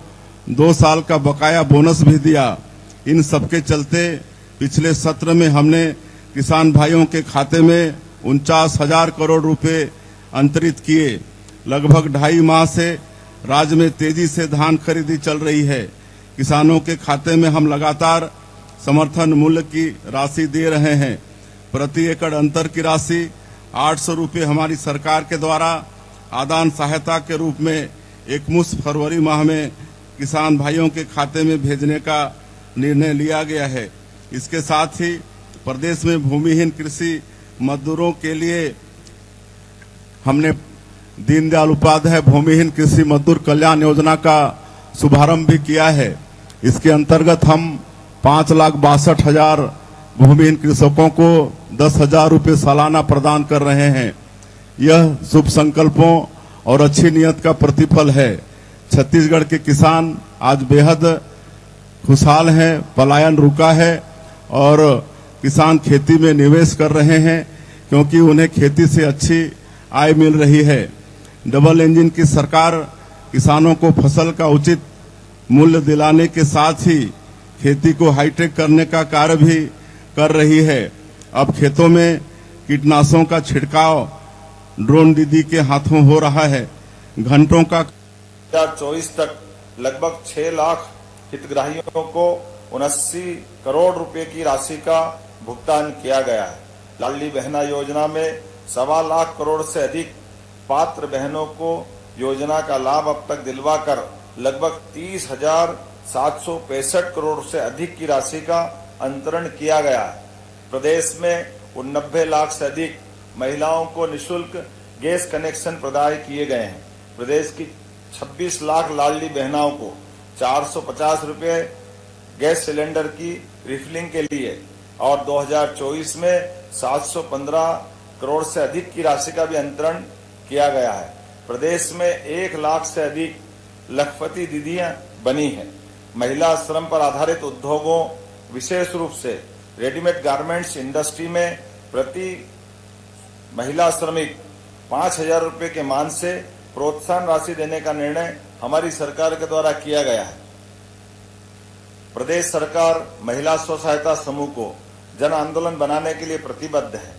2 साल का बकाया बोनस भी दिया। इन सबके चलते पिछले सत्र में हमने किसान भाइयों के खाते में 49,000 करोड़ रुपए अंतरित किए। लगभग 2.5 माह से राज्य में तेजी से धान खरीदी चल रही है। किसानों के खाते में हम लगातार समर्थन मूल्य की राशि दे रहे हैं। प्रति एकड़ अंतर की राशि 800 रुपये हमारी सरकार के द्वारा आदान सहायता के रूप में एकमुश्त फरवरी माह में किसान भाइयों के खाते में भेजने का निर्णय लिया गया है। इसके साथ ही प्रदेश में भूमिहीन कृषि मजदूरों के लिए हमने दीनदयाल उपाध्याय भूमिहीन कृषि मजदूर कल्याण योजना का शुभारंभ भी किया है। इसके अंतर्गत हम 5,62,000 भूमिहीन कृषकों को 10,000 रुपये सालाना प्रदान कर रहे हैं। यह शुभ संकल्पों और अच्छी नियत का प्रतिफल है। छत्तीसगढ़ के किसान आज बेहद खुशहाल हैं, पलायन रुका है और किसान खेती में निवेश कर रहे हैं क्योंकि उन्हें खेती से अच्छी आय मिल रही है। डबल इंजन की सरकार किसानों को फसल का उचित मूल्य दिलाने के साथ ही खेती को हाईटेक करने का कार्य भी कर रही है। अब खेतों में कीटनाशकों का छिड़काव ड्रोन दीदी के हाथों हो रहा है। घंटों का 2024 तक लगभग 6 लाख हितग्राहियों को 79 करोड़ रुपए की राशि का भुगतान किया गया है। लाडली बहना योजना में 1.25 लाख करोड़ से अधिक पात्र बहनों को योजना का लाभ अब तक दिलवाकर लगभग 30,765 करोड़ से अधिक की राशि का अंतरण किया गया है। प्रदेश में 90 लाख से अधिक महिलाओं को निःशुल्क गैस कनेक्शन प्रदान किए गए हैं। प्रदेश की 26 लाख लाडली बहनाओं को 450 रुपये गैस सिलेंडर की रिफिलिंग के लिए और 2024 में 715 करोड़ से अधिक की राशि का भी अंतरण किया गया है। प्रदेश में 1 लाख से अधिक लखपति दीदियां बनी हैं। महिला श्रम पर आधारित उद्योगों, विशेष रूप से रेडीमेड गारमेंट्स इंडस्ट्री में प्रति महिला श्रमिक 5,000 रुपए के मान से प्रोत्साहन राशि देने का निर्णय हमारी सरकार के द्वारा किया गया है। प्रदेश सरकार महिला स्व सहायता समूह को जन आंदोलन बनाने के लिए प्रतिबद्ध है।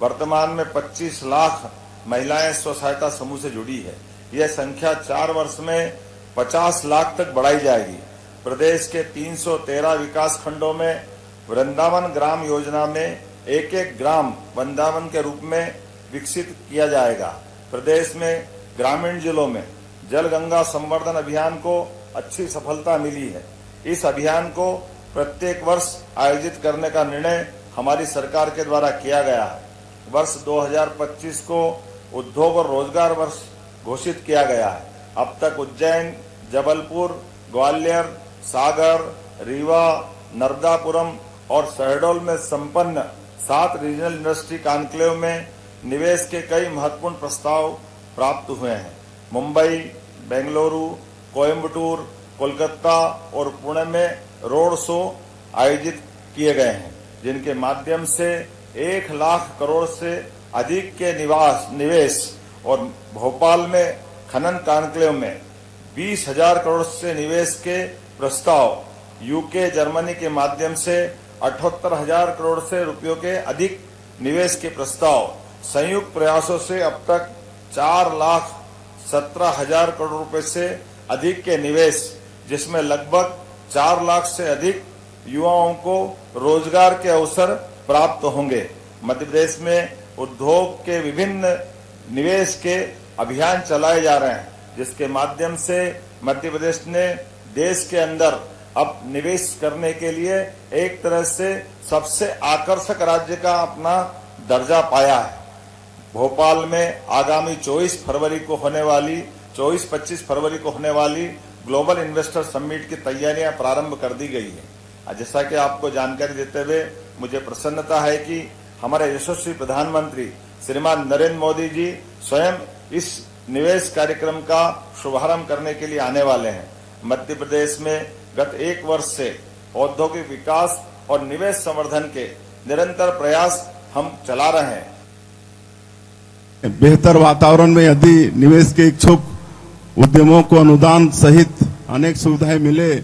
वर्तमान में 25 लाख महिलाएं स्व सहायता समूह से जुड़ी है। यह संख्या 4 वर्ष में 50 लाख तक बढ़ाई जाएगी। प्रदेश के 313 विकास खंडों में वृंदावन ग्राम योजना में एक ग्राम वृंदावन के रूप में विकसित किया जाएगा। प्रदेश में ग्रामीण जिलों में जल गंगा संवर्धन अभियान को अच्छी सफलता मिली है। इस अभियान को प्रत्येक वर्ष आयोजित करने का निर्णय हमारी सरकार के द्वारा किया गया है। वर्ष 2025 को उद्योग और रोजगार वर्ष घोषित किया गया है। अब तक उज्जैन, जबलपुर, ग्वालियर, सागर, रीवा, नर्मदापुरम और शहडोल में संपन्न 7 रीजनल इंडस्ट्री कॉन्क्लेव में निवेश के कई महत्वपूर्ण प्रस्ताव प्राप्त हुए हैं। मुंबई, बेंगलुरु, कोयम्बटूर, कोलकाता और पुणे में रोड शो आयोजित किए गए हैं, जिनके माध्यम से 1 लाख करोड़ से अधिक के निवेश और भोपाल में खनन कॉन्क्लेव में 20,000 करोड़ से निवेश के प्रस्ताव, यूके, जर्मनी के माध्यम से 78,000 करोड़ से रुपयों के अधिक निवेश के प्रस्ताव, संयुक्त प्रयासों से अब तक 4,17,000 करोड़ रुपए से अधिक के निवेश, जिसमें लगभग 4 लाख से अधिक युवाओं को रोजगार के अवसर प्राप्त होंगे। मध्य प्रदेश में उद्योग के विभिन्न निवेश के अभियान चलाए जा रहे हैं, जिसके माध्यम से मध्य प्रदेश ने देश के अंदर अब निवेश करने के लिए एक तरह से सबसे आकर्षक राज्य का अपना दर्जा पाया है। भोपाल में आगामी 24-25 फरवरी को होने वाली ग्लोबल इन्वेस्टर समिट की तैयारियां प्रारंभ कर दी गई है। जैसा कि आपको जानकारी देते हुए मुझे प्रसन्नता है कि हमारे यशस्वी प्रधानमंत्री श्रीमान नरेंद्र मोदी जी स्वयं इस निवेश कार्यक्रम का शुभारंभ करने के लिए आने वाले हैं। मध्य प्रदेश में गत 1 वर्ष से औद्योगिक विकास और निवेश संवर्धन के निरंतर प्रयास हम चला रहे हैं। बेहतर वातावरण में यदि निवेश के इच्छुक उद्यमों को अनुदान सहित अनेक सुविधाएं मिले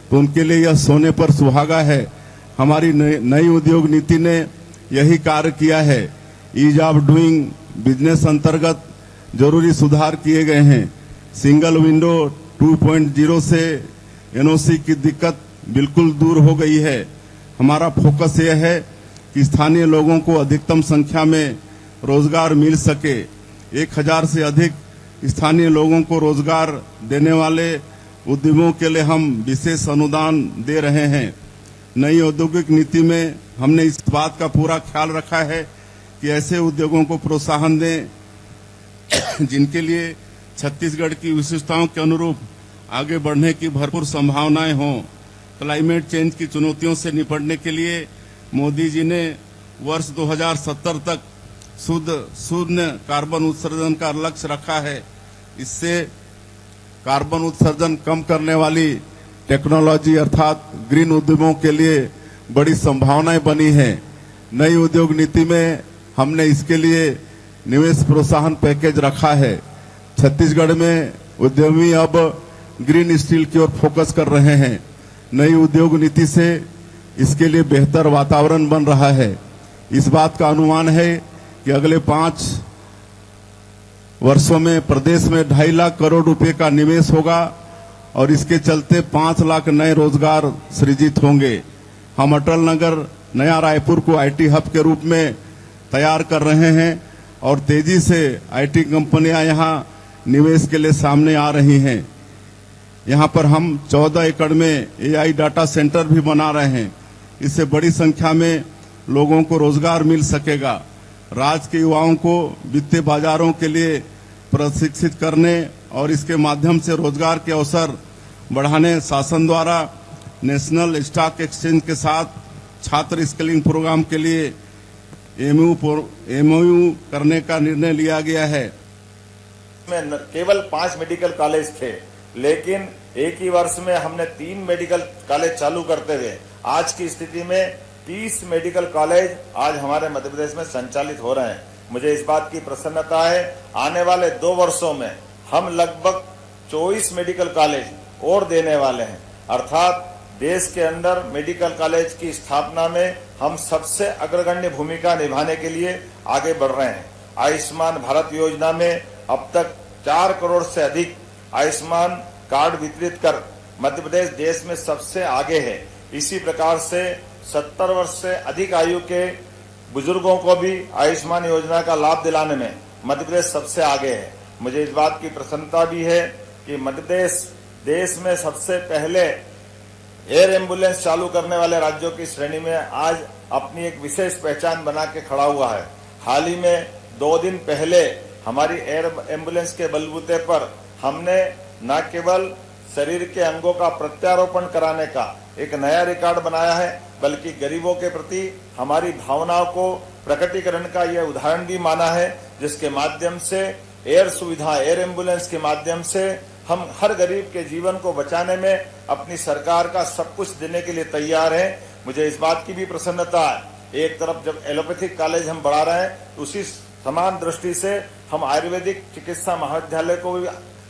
तो उनके लिए यह सोने पर सुहागा है। हमारी नई उद्योग नीति ने यही कार्य किया है। ईज ऑफ डूइंग बिजनेस अंतर्गत जरूरी सुधार किए गए हैं। सिंगल विंडो 2.0 से एनओसी की दिक्कत बिल्कुल दूर हो गई है। हमारा फोकस यह है कि स्थानीय लोगों को अधिकतम संख्या में रोजगार मिल सके। 1,000 से अधिक स्थानीय लोगों को रोजगार देने वाले उद्यमों के लिए हम विशेष अनुदान दे रहे हैं। नई औद्योगिक नीति में हमने इस बात का पूरा ख्याल रखा है कि ऐसे उद्योगों को प्रोत्साहन दें जिनके लिए छत्तीसगढ़ की विशेषताओं के अनुरूप आगे बढ़ने की भरपूर संभावनाएं हों। क्लाइमेट चेंज की चुनौतियों से निपटने के लिए मोदी जी ने वर्ष 2070 तक शून्य कार्बन उत्सर्जन का लक्ष्य रखा है। इससे कार्बन उत्सर्जन कम करने वाली टेक्नोलॉजी अर्थात ग्रीन उद्यमों के लिए बड़ी संभावनाएं बनी हैं। नई उद्योग नीति में हमने इसके लिए निवेश प्रोत्साहन पैकेज रखा है। छत्तीसगढ़ में उद्यमी अब ग्रीन स्टील की ओर फोकस कर रहे हैं। नई उद्योग नीति से इसके लिए बेहतर वातावरण बन रहा है। इस बात का अनुमान है कि अगले 5 वर्षों में प्रदेश में 2.5 लाख करोड़ रुपए का निवेश होगा और इसके चलते 5 लाख नए रोजगार सृजित होंगे। हम अटल नगर नया रायपुर को आईटी हब के रूप में तैयार कर रहे हैं और तेजी से आईटी कंपनियां यहां निवेश के लिए सामने आ रही हैं। यहां पर हम 14 एकड़ में एआई डाटा सेंटर भी बना रहे हैं। इससे बड़ी संख्या में लोगों को रोजगार मिल सकेगा। राज्य के युवाओं को वित्तीय बाजारों के लिए प्रशिक्षित करने और इसके माध्यम से रोजगार के अवसर बढ़ाने शासन द्वारा नेशनल स्टॉक एक्सचेंज के साथ छात्र स्किलिंग प्रोग्राम के लिए एमओयू करने का निर्णय लिया गया है। में केवल 5 मेडिकल कॉलेज थे, लेकिन एक ही वर्ष में हमने 3 मेडिकल कॉलेज चालू करते हुए आज की स्थिति में 30 मेडिकल कॉलेज आज हमारे मध्य प्रदेश में संचालित हो रहे हैं। मुझे इस बात की प्रसन्नता है, आने वाले 2 वर्षों में हम लगभग 24 मेडिकल कॉलेज और देने वाले हैं। अर्थात देश के अंदर मेडिकल कॉलेज की स्थापना में हम सबसे अग्रगण्य भूमिका निभाने के लिए आगे बढ़ रहे हैं। आयुष्मान भारत योजना में अब तक 4 करोड़ से अधिक आयुष्मान कार्ड वितरित कर मध्य प्रदेश देश में सबसे आगे है। इसी प्रकार से 70 वर्ष से अधिक आयु के बुजुर्गों को भी आयुष्मान योजना का लाभ दिलाने में मध्य प्रदेश सबसे आगे है। मुझे इस बात की प्रसन्नता भी है कि मध्य प्रदेश देश में सबसे पहले एयर एम्बुलेंस चालू करने वाले राज्यों की श्रेणी में आज अपनी एक विशेष पहचान बना के खड़ा हुआ है। हाल ही में 2 दिन पहले हमारी एयर एम्बुलेंस के बलबूते पर हमने न केवल शरीर के अंगों का प्रत्यारोपण कराने का एक नया रिकॉर्ड बनाया है, बल्कि गरीबों के प्रति हमारी भावनाओं को प्रकटीकरण का यह उदाहरण भी माना है, जिसके माध्यम से एयर सुविधा, एयर एम्बुलेंस के माध्यम से हम हर गरीब के जीवन को बचाने में अपनी सरकार का सब कुछ देने के लिए तैयार हैं। मुझे इस बात की भी प्रसन्नता है, एक तरफ जब एलोपैथिक कॉलेज हम बढ़ा रहे हैं, तो उसी समान दृष्टि से हम आयुर्वेदिक चिकित्सा महाविद्यालय को भी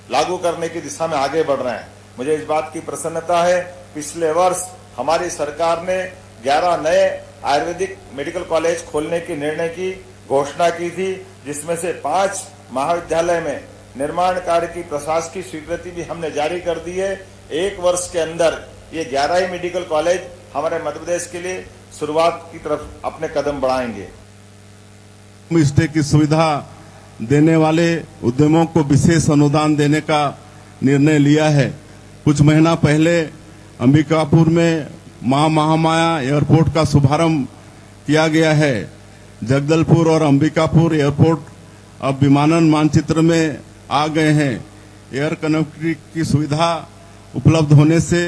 लागू करने की दिशा में आगे बढ़ रहे हैं। मुझे इस बात की प्रसन्नता है, पिछले वर्ष हमारी सरकार ने 11 नए आयुर्वेदिक मेडिकल कॉलेज खोलने की निर्णय की घोषणा की थी, जिसमें से 5 महाविद्यालय में निर्माण कार्य की प्रशासकीय स्वीकृति भी हमने जारी कर दी है। 1 वर्ष के अंदर ये 11 ही मेडिकल कॉलेज हमारे मध्य प्रदेश के लिए शुरुआत की तरफ अपने कदम बढ़ाएंगे। होम स्टे की सुविधा देने वाले उद्यमों को विशेष अनुदान देने का निर्णय लिया है। कुछ महीना पहले अंबिकापुर में मां महामाया एयरपोर्ट का शुभारंभ किया गया है। जगदलपुर और अंबिकापुर एयरपोर्ट अब विमानन मानचित्र में आ गए हैं। एयर कनेक्टिविटी की सुविधा उपलब्ध होने से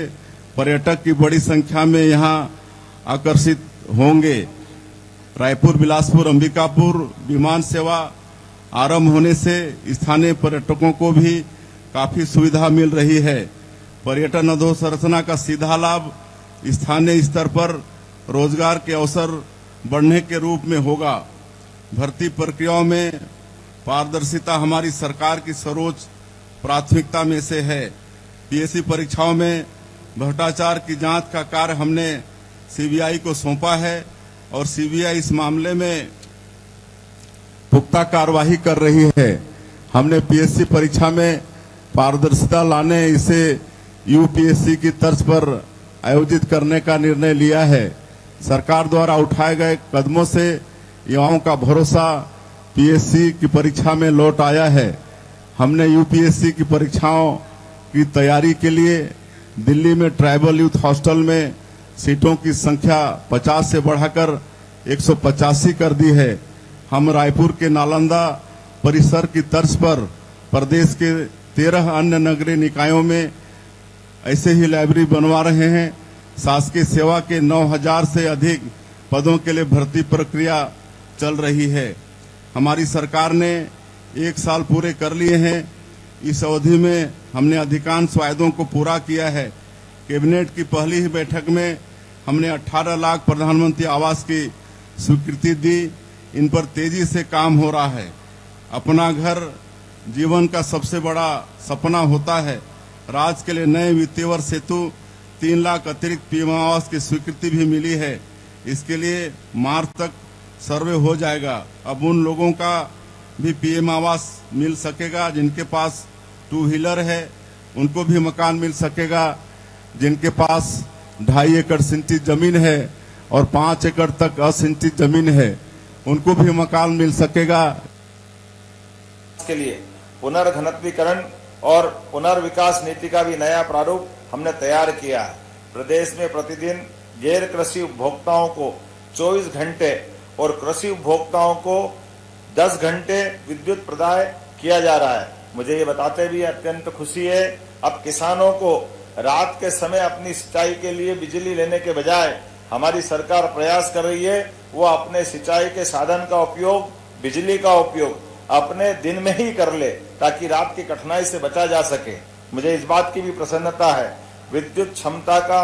पर्यटक की बड़ी संख्या में यहां आकर्षित होंगे। रायपुर, बिलासपुर, अंबिकापुर विमान सेवा आरंभ होने से स्थानीय पर्यटकों को भी काफी सुविधा मिल रही है। पर्यटन अधोसंरचना का सीधा लाभ स्थानीय स्तर पर रोजगार के अवसर बढ़ने के रूप में होगा। भर्ती प्रक्रियाओं में पारदर्शिता हमारी सरकार की सर्वोच्च प्राथमिकता में से है। पीएससी परीक्षाओं में भ्रष्टाचार की जांच का कार्य हमने सीबीआई को सौंपा है और सीबीआई इस मामले में पुख्ता कार्यवाही कर रही है। हमने पीएससी परीक्षा में पारदर्शिता लाने इसे यूपीएससी की तर्ज पर आयोजित करने का निर्णय लिया है। सरकार द्वारा उठाए गए कदमों से युवाओं का भरोसा पीएससी की परीक्षा में लौट आया है। हमने यूपीएससी की परीक्षाओं की तैयारी के लिए दिल्ली में ट्राइबल यूथ हॉस्टल में सीटों की संख्या 50 से बढ़ाकर 185 कर दी है। हम रायपुर के नालंदा परिसर की तर्ज पर प्रदेश के 13 अन्य नगरीय निकायों में ऐसे ही लाइब्रेरी बनवा रहे हैं। शासकीय सेवा के 9000 से अधिक पदों के लिए भर्ती प्रक्रिया चल रही है। हमारी सरकार ने 1 साल पूरे कर लिए हैं। इस अवधि में हमने अधिकांश वायदों को पूरा किया है। कैबिनेट की पहली ही बैठक में हमने 18 लाख प्रधानमंत्री आवास की स्वीकृति दी। इन पर तेजी से काम हो रहा है। अपना घर जीवन का सबसे बड़ा सपना होता है। राज्य के लिए नए वित्तीय वर्ष हेतु 3 लाख अतिरिक्त पीएम आवास की स्वीकृति भी मिली है। इसके लिए मार्च तक सर्वे हो जाएगा। अब उन लोगों का भी पीएम आवास मिल सकेगा जिनके पास 2 व्हीलर है, उनको भी मकान मिल सकेगा। जिनके पास 2.5 एकड़ सिंचित जमीन है और 5 एकड़ तक असिंचित जमीन है, उनको भी मकान मिल सकेगा। के लिए पुनर्घनत्वीकरण और पुनर्विकास नीति का भी नया प्रारूप हमने तैयार किया है। प्रदेश में प्रतिदिन गैर कृषि उपभोक्ताओं को 24 घंटे और कृषि उपभोक्ताओं को 10 घंटे विद्युत प्रदाय किया जा रहा है। मुझे ये बताते भी अत्यंत खुशी है, अब किसानों को रात के समय अपनी सिंचाई के लिए बिजली लेने के बजाय हमारी सरकार प्रयास कर रही है वो अपने सिंचाई के साधन का उपयोग, बिजली का उपयोग अपने दिन में ही कर ले ताकि रात की कठिनाई से बचा जा सके। मुझे इस बात की भी प्रसन्नता है विद्युत क्षमता का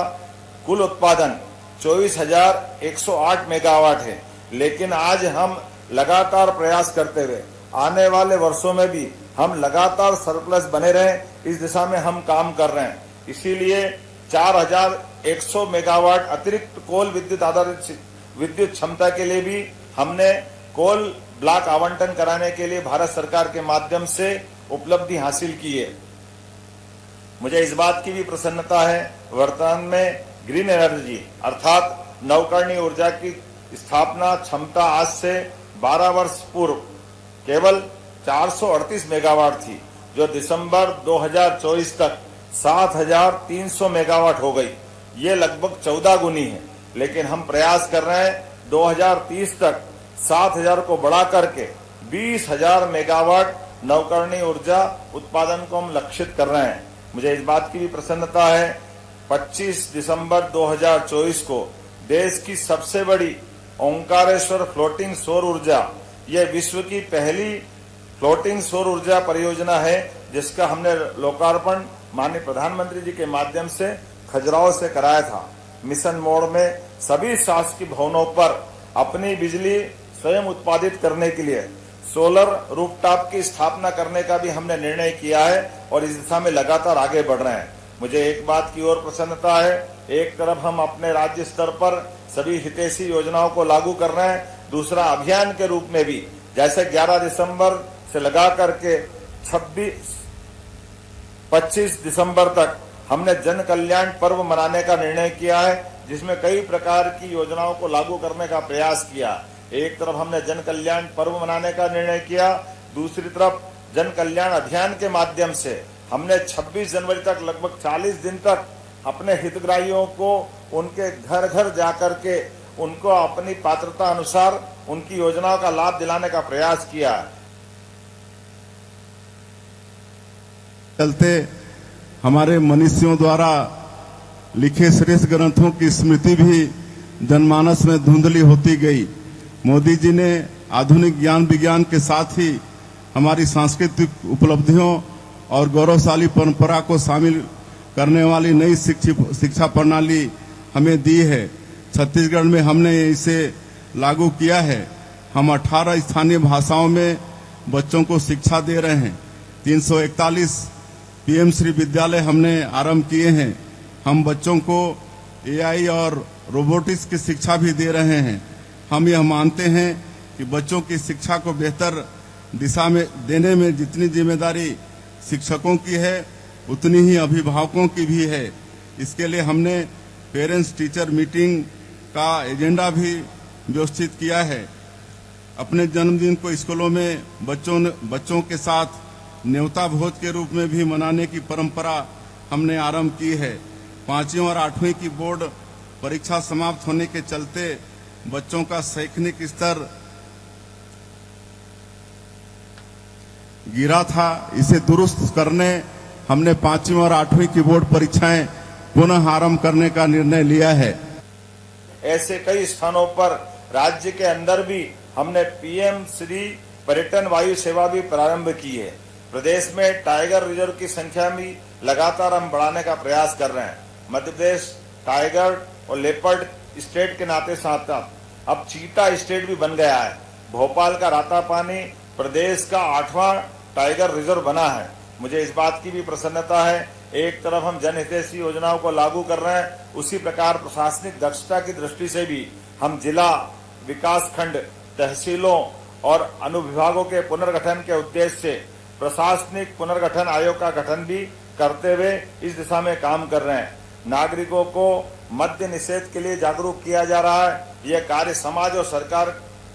कुल उत्पादन 24,108 मेगावाट है, लेकिन आज हम लगातार प्रयास करते हुए आने वाले वर्षों में भी हम लगातार सरप्लस बने रहें, इस दिशा में हम काम कर रहे हैं। इसीलिए 4,100 मेगावाट अतिरिक्त कोल विद्युत आधारित विद्युत क्षमता के लिए भी हमने कोल ब्लॉक आवंटन कराने के लिए भारत सरकार के माध्यम से उपलब्धि हासिल की है। मुझे इस बात की भी प्रसन्नता है वर्तमान में ग्रीन एनर्जी अर्थात नवकरणीय ऊर्जा की स्थापना क्षमता आज से 12 वर्ष पूर्व केवल 438 मेगावाट थी, जो दिसंबर 2024 तक 7,300 मेगावाट हो गई। ये लगभग 14 गुनी है, लेकिन हम प्रयास कर रहे हैं 2030 तक 7,000 को बढ़ा करके 20,000 मेगावाट नवकरणीय ऊर्जा उत्पादन को हम लक्षित कर रहे हैं। मुझे इस बात की भी प्रसन्नता है 25 दिसंबर 2024 को देश की सबसे बड़ी ओंकारेश्वर फ्लोटिंग सौर ऊर्जा, यह विश्व की पहली फ्लोटिंग सौर ऊर्जा परियोजना है जिसका हमने लोकार्पण माननीय प्रधानमंत्री जी के माध्यम से खजुराहो से कराया था। मिशन मोड में सभी शासकीय भवनों पर अपनी बिजली स्वयं उत्पादित करने के लिए सोलर रूफटॉप की स्थापना करने का भी हमने निर्णय किया है और इस दिशा में लगातार आगे बढ़ रहे हैं। मुझे एक बात की और प्रसन्नता है, एक तरफ हम अपने राज्य स्तर पर सभी हितैषी योजनाओं को लागू कर रहे हैं, दूसरा अभियान के रूप में भी जैसे 11 दिसंबर से लगा करके 25 दिसंबर तक हमने जन कल्याण पर्व मनाने का निर्णय किया है, जिसमें कई प्रकार की योजनाओं को लागू करने का प्रयास किया। एक तरफ हमने जन कल्याण पर्व मनाने का निर्णय किया, दूसरी तरफ जन कल्याण अभियान के माध्यम से हमने 26 जनवरी तक लगभग 40 दिन तक अपने हितग्राहियों को उनके घर घर जाकर के उनको अपनी पात्रता अनुसार उनकी योजनाओं का लाभ दिलाने का प्रयास किया। चलते हमारे मनीषियों द्वारा लिखे श्रेष्ठ ग्रंथों की स्मृति भी जनमानस में धुंधली होती गई। मोदी जी ने आधुनिक ज्ञान विज्ञान के साथ ही हमारी सांस्कृतिक उपलब्धियों और गौरवशाली परंपरा को शामिल करने वाली नई शिक्षा प्रणाली हमें दी है। छत्तीसगढ़ में हमने इसे लागू किया है। हम 18 स्थानीय भाषाओं में बच्चों को शिक्षा दे रहे हैं। 341 पीएम श्री विद्यालय हमने आरंभ किए हैं। हम बच्चों को एआई और रोबोटिक्स की शिक्षा भी दे रहे हैं। हम यह मानते हैं कि बच्चों की शिक्षा को बेहतर दिशा में देने में जितनी जिम्मेदारी शिक्षकों की है उतनी ही अभिभावकों की भी है। इसके लिए हमने पेरेंट्स टीचर मीटिंग का एजेंडा भी व्यवस्थित किया है। अपने जन्मदिन को स्कूलों में बच्चों के साथ न्योता भोज के रूप में भी मनाने की परंपरा हमने आरंभ की है। 5वीं और 8वीं की बोर्ड परीक्षा समाप्त होने के चलते बच्चों का शैक्षणिक स्तर गिरा था। इसे दुरुस्त करने हमने 5वीं और 8वीं की बोर्ड परीक्षाएं पुनः आरंभ करने का निर्णय लिया है। ऐसे कई स्थानों पर राज्य के अंदर भी हमने पीएम श्री पर्यटन वायु सेवा भी प्रारंभ की है। प्रदेश में टाइगर रिजर्व की संख्या भी लगातार हम बढ़ाने का प्रयास कर रहे हैं। मध्य प्रदेश टाइगर और लेपर्ड स्टेट के नाते साथ अब चीता स्टेट भी बन गया है। भोपाल का रातापानी प्रदेश का 8वां टाइगर रिजर्व बना है। मुझे इस बात की भी प्रसन्नता है, एक तरफ हम जनहितैषी योजनाओं को लागू कर रहे हैं, उसी प्रकार प्रशासनिक दक्षता की दृष्टि से भी हम जिला, विकास खंड, तहसीलों और अनुविभागों के पुनर्गठन के उद्देश्य से प्रशासनिक पुनर्गठन आयोग का गठन भी करते हुए इस दिशा में काम कर रहे हैं। नागरिकों को मद्य निषेध के लिए जागरूक किया जा रहा है। यह कार्य समाज और सरकार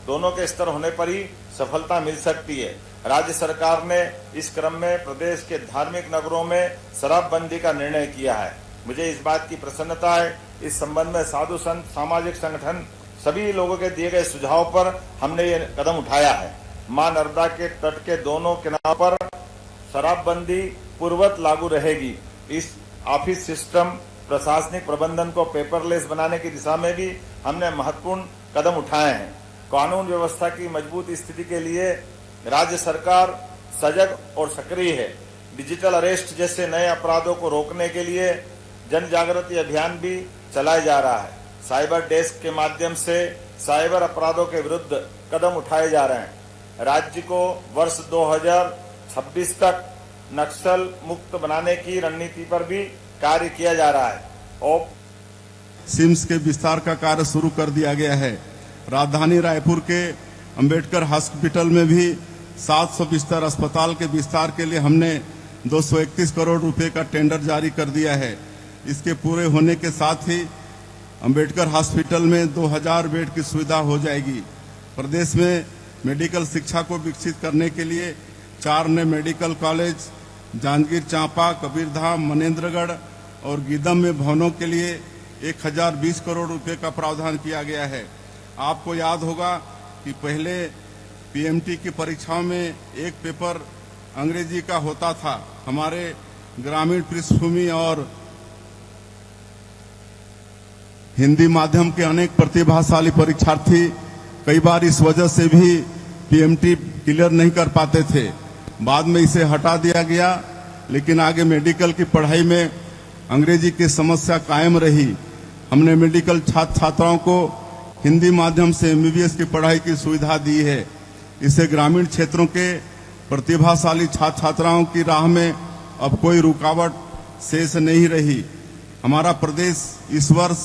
दोनों के स्तर होने पर ही सफलता मिल सकती है। राज्य सरकार ने इस क्रम में प्रदेश के धार्मिक नगरों में शराबबंदी का निर्णय किया है। मुझे इस बात की प्रसन्नता है, इस संबंध में साधु संत, सामाजिक संगठन सभी लोगों के दिए गए सुझाव पर हमने ये कदम उठाया है। मां नर्मदा के तट के दोनों किनारों पर शराबबंदी पूर्ववत लागू रहेगी। इस ऑफिस सिस्टम, प्रशासनिक प्रबंधन को पेपरलेस बनाने की दिशा में भी हमने महत्वपूर्ण कदम उठाए हैं। कानून व्यवस्था की मजबूत स्थिति के लिए राज्य सरकार सजग और सक्रिय है। डिजिटल अरेस्ट जैसे नए अपराधों को रोकने के लिए जन जागृति अभियान भी चलाया जा रहा है। साइबर डेस्क के माध्यम से साइबर अपराधों के विरुद्ध कदम उठाए जा रहे हैं। राज्य को वर्ष 2026 तक नक्सल मुक्त बनाने की रणनीति पर भी कार्य किया जा रहा है और सिम्स के विस्तार का कार्य शुरू कर दिया गया है। राजधानी रायपुर के अंबेडकर हॉस्पिटल में भी 700 बिस्तर अस्पताल के विस्तार के लिए हमने 231 करोड़ रुपए का टेंडर जारी कर दिया है। इसके पूरे होने के साथ ही अंबेडकर हॉस्पिटल में 2000 बेड की सुविधा हो जाएगी। प्रदेश में मेडिकल शिक्षा को विकसित करने के लिए 4 नए मेडिकल कॉलेज जांजगीर चांपा, कबीरधाम, मनेंद्रगढ़ और गीदम में भवनों के लिए 1020 करोड़ रुपए का प्रावधान किया गया है। आपको याद होगा कि पहले पीएमटी की परीक्षाओं में एक पेपर अंग्रेजी का होता था। हमारे ग्रामीण पृष्ठभूमि और हिंदी माध्यम के अनेक प्रतिभाशाली परीक्षार्थी कई बार इस वजह से भी पीएमटी क्लियर नहीं कर पाते थे। बाद में इसे हटा दिया गया, लेकिन आगे मेडिकल की पढ़ाई में अंग्रेजी की समस्या कायम रही। हमने मेडिकल छात्र छात्राओं को हिंदी माध्यम से एमबीबीएस की पढ़ाई की सुविधा दी है। इससे ग्रामीण क्षेत्रों के प्रतिभाशाली छात्र छात्राओं की राह में अब कोई रुकावट शेष नहीं रही। हमारा प्रदेश इस वर्ष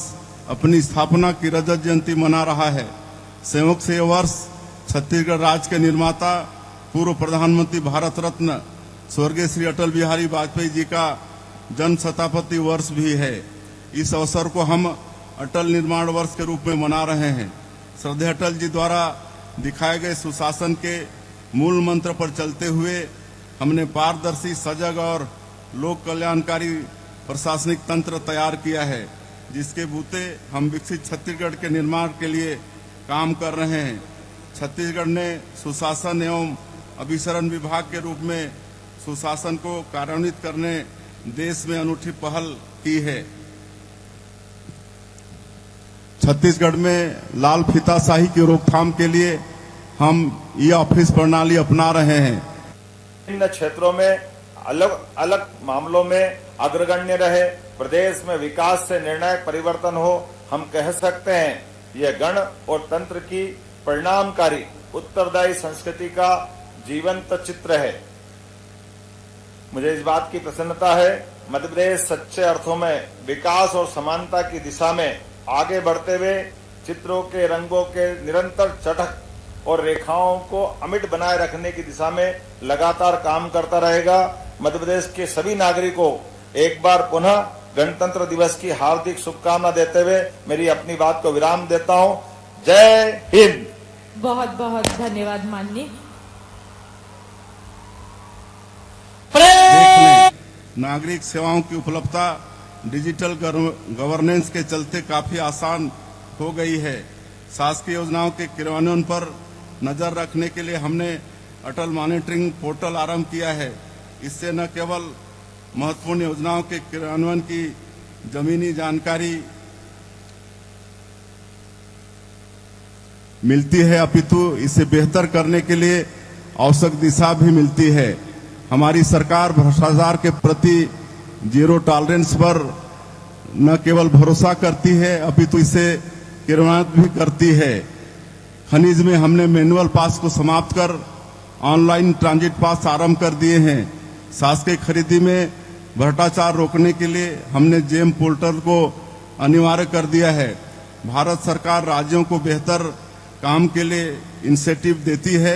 अपनी स्थापना की रजत जयंती मना रहा है। संयोग से यह वर्ष छत्तीसगढ़ राज्य के निर्माता पूर्व प्रधानमंत्री भारत रत्न स्वर्गीय श्री अटल बिहारी वाजपेयी जी का जन्म शताब्दी वर्ष भी है। इस अवसर को हम अटल निर्माण वर्ष के रूप में मना रहे हैं। श्रद्धेय अटल जी द्वारा दिखाए गए सुशासन के मूल मंत्र पर चलते हुए हमने पारदर्शी, सजग और लोक कल्याणकारी प्रशासनिक तंत्र तैयार किया है, जिसके बूते हम विकसित छत्तीसगढ़ के निर्माण के लिए काम कर रहे हैं। छत्तीसगढ़ ने सुशासन एवं अभिसरण विभाग के रूप में सुशासन को कार्यान्वित करने देश में अनूठी पहल की है। छत्तीसगढ़ में लाल फीताशाही की रोकथाम के लिए हम ई ऑफिस प्रणाली अपना रहे हैं। विभिन्न क्षेत्रों में अलग अलग मामलों में अग्रगण्य रहे, प्रदेश में विकास से निर्णायक परिवर्तन हो, हम कह सकते हैं यह गण और तंत्र की परिणामकारी उत्तरदायी संस्कृति का जीवंत चित्र है। मुझे इस बात की प्रसन्नता है, मध्य प्रदेश सच्चे अर्थों में विकास और समानता की दिशा में आगे बढ़ते हुए चित्रों के रंगों के निरंतर चटक और रेखाओं को अमिट बनाए रखने की दिशा में लगातार काम करता रहेगा। मध्य प्रदेश के सभी नागरिकों एक बार पुनः गणतंत्र दिवस की हार्दिक शुभकामना देते हुए मेरी अपनी बात को विराम देता हूं। जय हिंद। बहुत बहुत धन्यवाद माननीय। नागरिक सेवाओं की उपलब्धता डिजिटल गवर्नेंस के चलते काफी आसान हो गई है। शासकीय योजनाओं के क्रियान्वयन पर नजर रखने के लिए हमने अटल मॉनिटरिंग पोर्टल आरंभ किया है। इससे न केवल महत्वपूर्ण योजनाओं के क्रियान्वयन की जमीनी जानकारी मिलती है, अपितु इसे बेहतर करने के लिए आवश्यक दिशा भी मिलती है। हमारी सरकार भ्रष्टाचार के प्रति जीरो टॉलरेंस पर न केवल भरोसा करती है, अपितु इसे क्रियान्वित भी करती है। खनिज में हमने मैनुअल पास को समाप्त कर ऑनलाइन ट्रांजिट पास आरंभ कर दिए हैं। शासकीय खरीदी में भ्रष्टाचार रोकने के लिए हमने जेम पोर्टल को अनिवार्य कर दिया है। भारत सरकार राज्यों को बेहतर काम के लिए इंसेंटिव देती है।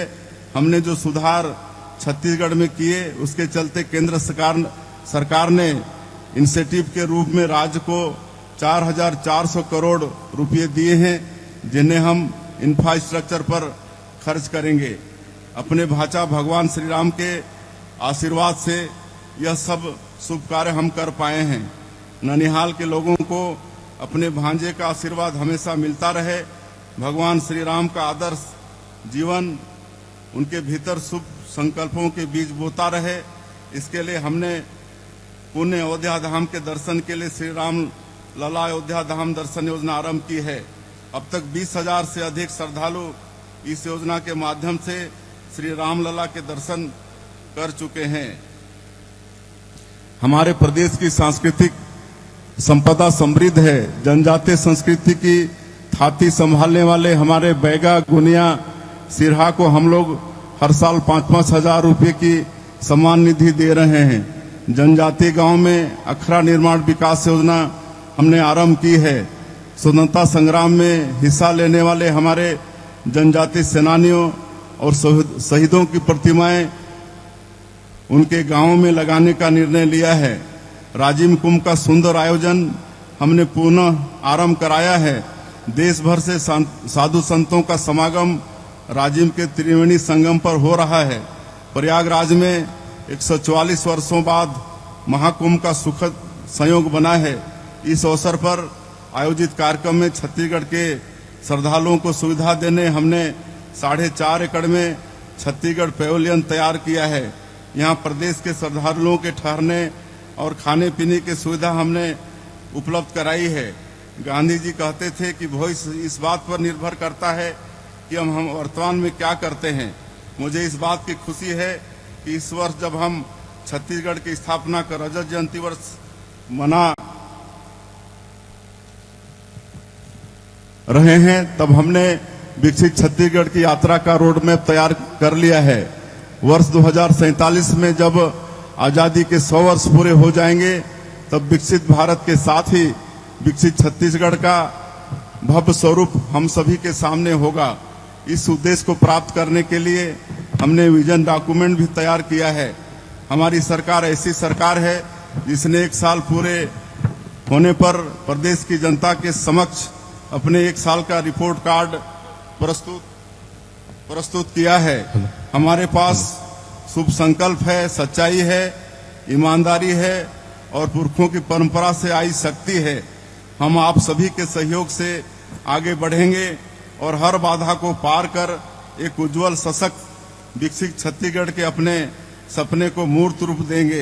हमने जो सुधार छत्तीसगढ़ में किए, उसके चलते केंद्र सरकार ने इंसेंटिव के रूप में राज्य को 4400 करोड़ रुपए दिए हैं, जिन्हें हम इंफ्रास्ट्रक्चर पर खर्च करेंगे। अपने भाचा भगवान श्री राम के आशीर्वाद से यह सब शुभ कार्य हम कर पाए हैं। ननिहाल के लोगों को अपने भांजे का आशीर्वाद हमेशा मिलता रहे। भगवान श्री राम का आदर्श जीवन उनके भीतर शुभ संकल्पों के बीज बोता रहे। इसके लिए हमने पुण्य अयोध्या धाम के दर्शन के लिए श्री राम लला अयोध्या धाम दर्शन योजना आरंभ की है। अब तक 20,000 से अधिक श्रद्धालु इस योजना के माध्यम से श्री राम लला के दर्शन कर चुके हैं। हमारे प्रदेश की सांस्कृतिक संपदा समृद्ध है। जनजातीय संस्कृति की थाती संभालने वाले हमारे बैगा, गुनिया, सिरहा को हम लोग हर साल 5-5 हजार रुपये की सम्मान निधि दे रहे हैं। जनजातीय गांव में अखड़ा निर्माण विकास योजना हमने आरंभ की है। स्वतंत्रता संग्राम में हिस्सा लेने वाले हमारे जनजातीय सेनानियों और शहीदों की प्रतिमाएं उनके गांवों में लगाने का निर्णय लिया है। राजिम कुंभ का सुंदर आयोजन हमने पुनः आरंभ कराया है। देश भर से साधु संतों का समागम राजिम के त्रिवेणी संगम पर हो रहा है। प्रयागराज में 144 वर्षों बाद महाकुंभ का सुखद संयोग बना है। इस अवसर पर आयोजित कार्यक्रम में छत्तीसगढ़ के श्रद्धालुओं को सुविधा देने हमने 4.5 एकड़ में छत्तीसगढ़ पैवेलियन तैयार किया है। यहाँ प्रदेश के श्रद्धालुओं के ठहरने और खाने पीने की सुविधा हमने उपलब्ध कराई है। गांधी जी कहते थे कि भविष्य इस बात पर निर्भर करता है कि हम वर्तमान में क्या करते हैं। मुझे इस बात की खुशी है कि इस वर्ष जब हम छत्तीसगढ़ की स्थापना का रजत जयंती वर्ष मना रहे हैं, तब हमने विकसित छत्तीसगढ़ की यात्रा का रोड मैप तैयार कर लिया है। वर्ष 2047 में जब आजादी के 100 वर्ष पूरे हो जाएंगे, तब विकसित भारत के साथ ही विकसित छत्तीसगढ़ का भव्य स्वरूप हम सभी के सामने होगा। इस उद्देश्य को प्राप्त करने के लिए हमने विजन डॉक्यूमेंट भी तैयार किया है। हमारी सरकार ऐसी सरकार है जिसने 1 साल पूरे होने पर प्रदेश की जनता के समक्ष अपने 1 साल का रिपोर्ट कार्ड प्रस्तुत किया है। हमारे पास शुभ संकल्प है, सच्चाई है, ईमानदारी है और पुरखों की परंपरा से आई शक्ति है। हम आप सभी के सहयोग से आगे बढ़ेंगे और हर बाधा को पार कर एक उज्जवल, सशक्त, विकसित छत्तीसगढ़ के अपने सपने को मूर्त रूप देंगे।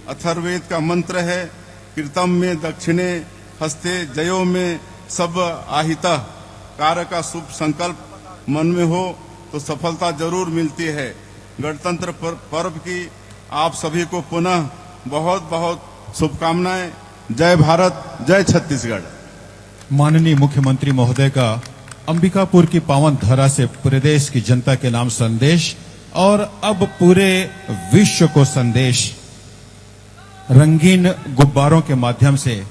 अथर्ववेद का मंत्र है, कृतम में दक्षिणे हस्ते जयो में सब आहिता। कार्य का शुभ संकल्प मन में हो तो सफलता जरूर मिलती है। गणतंत्र पर्व की आप सभी को पुनः बहुत बहुत शुभकामनाएं। जय भारत, जय छत्तीसगढ़। माननीय मुख्यमंत्री महोदय का अंबिकापुर की पावन धरा से पूरे देश की जनता के नाम संदेश और अब पूरे विश्व को संदेश रंगीन गुब्बारों के माध्यम से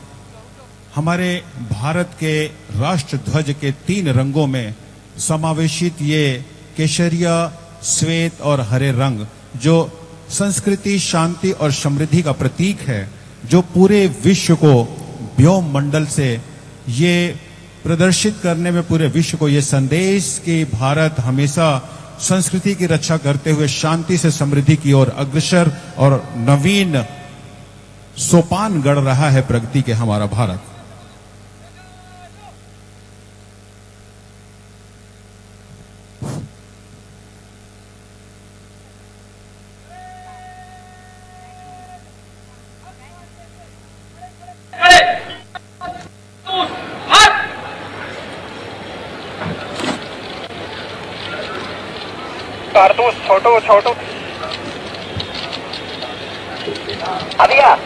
हमारे भारत के राष्ट्र ध्वज के 3 रंगों में समावेशित ये केसरिया, श्वेत और हरे रंग जो संस्कृति, शांति और समृद्धि का प्रतीक है, जो पूरे विश्व को व्योम मंडल से ये प्रदर्शित करने में पूरे विश्व को ये संदेश कि भारत हमेशा संस्कृति की रक्षा करते हुए शांति से समृद्धि की ओर अग्रसर और नवीन सोपान गढ़ रहा है प्रगति के हमारा भारत। कारतूस छोटो छोटो अभिया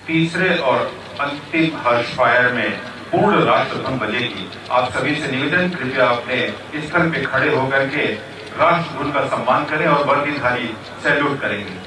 तीसरे और अंतिम हर्ष फायर में पूर्ण राष्ट्रध्वज बजेगी। आप सभी से निवेदन, कृपया अपने स्थल पे खड़े होकर के राष्ट्रध्वज का सम्मान करें और वर्दीधारी सैल्यूट करेंगे।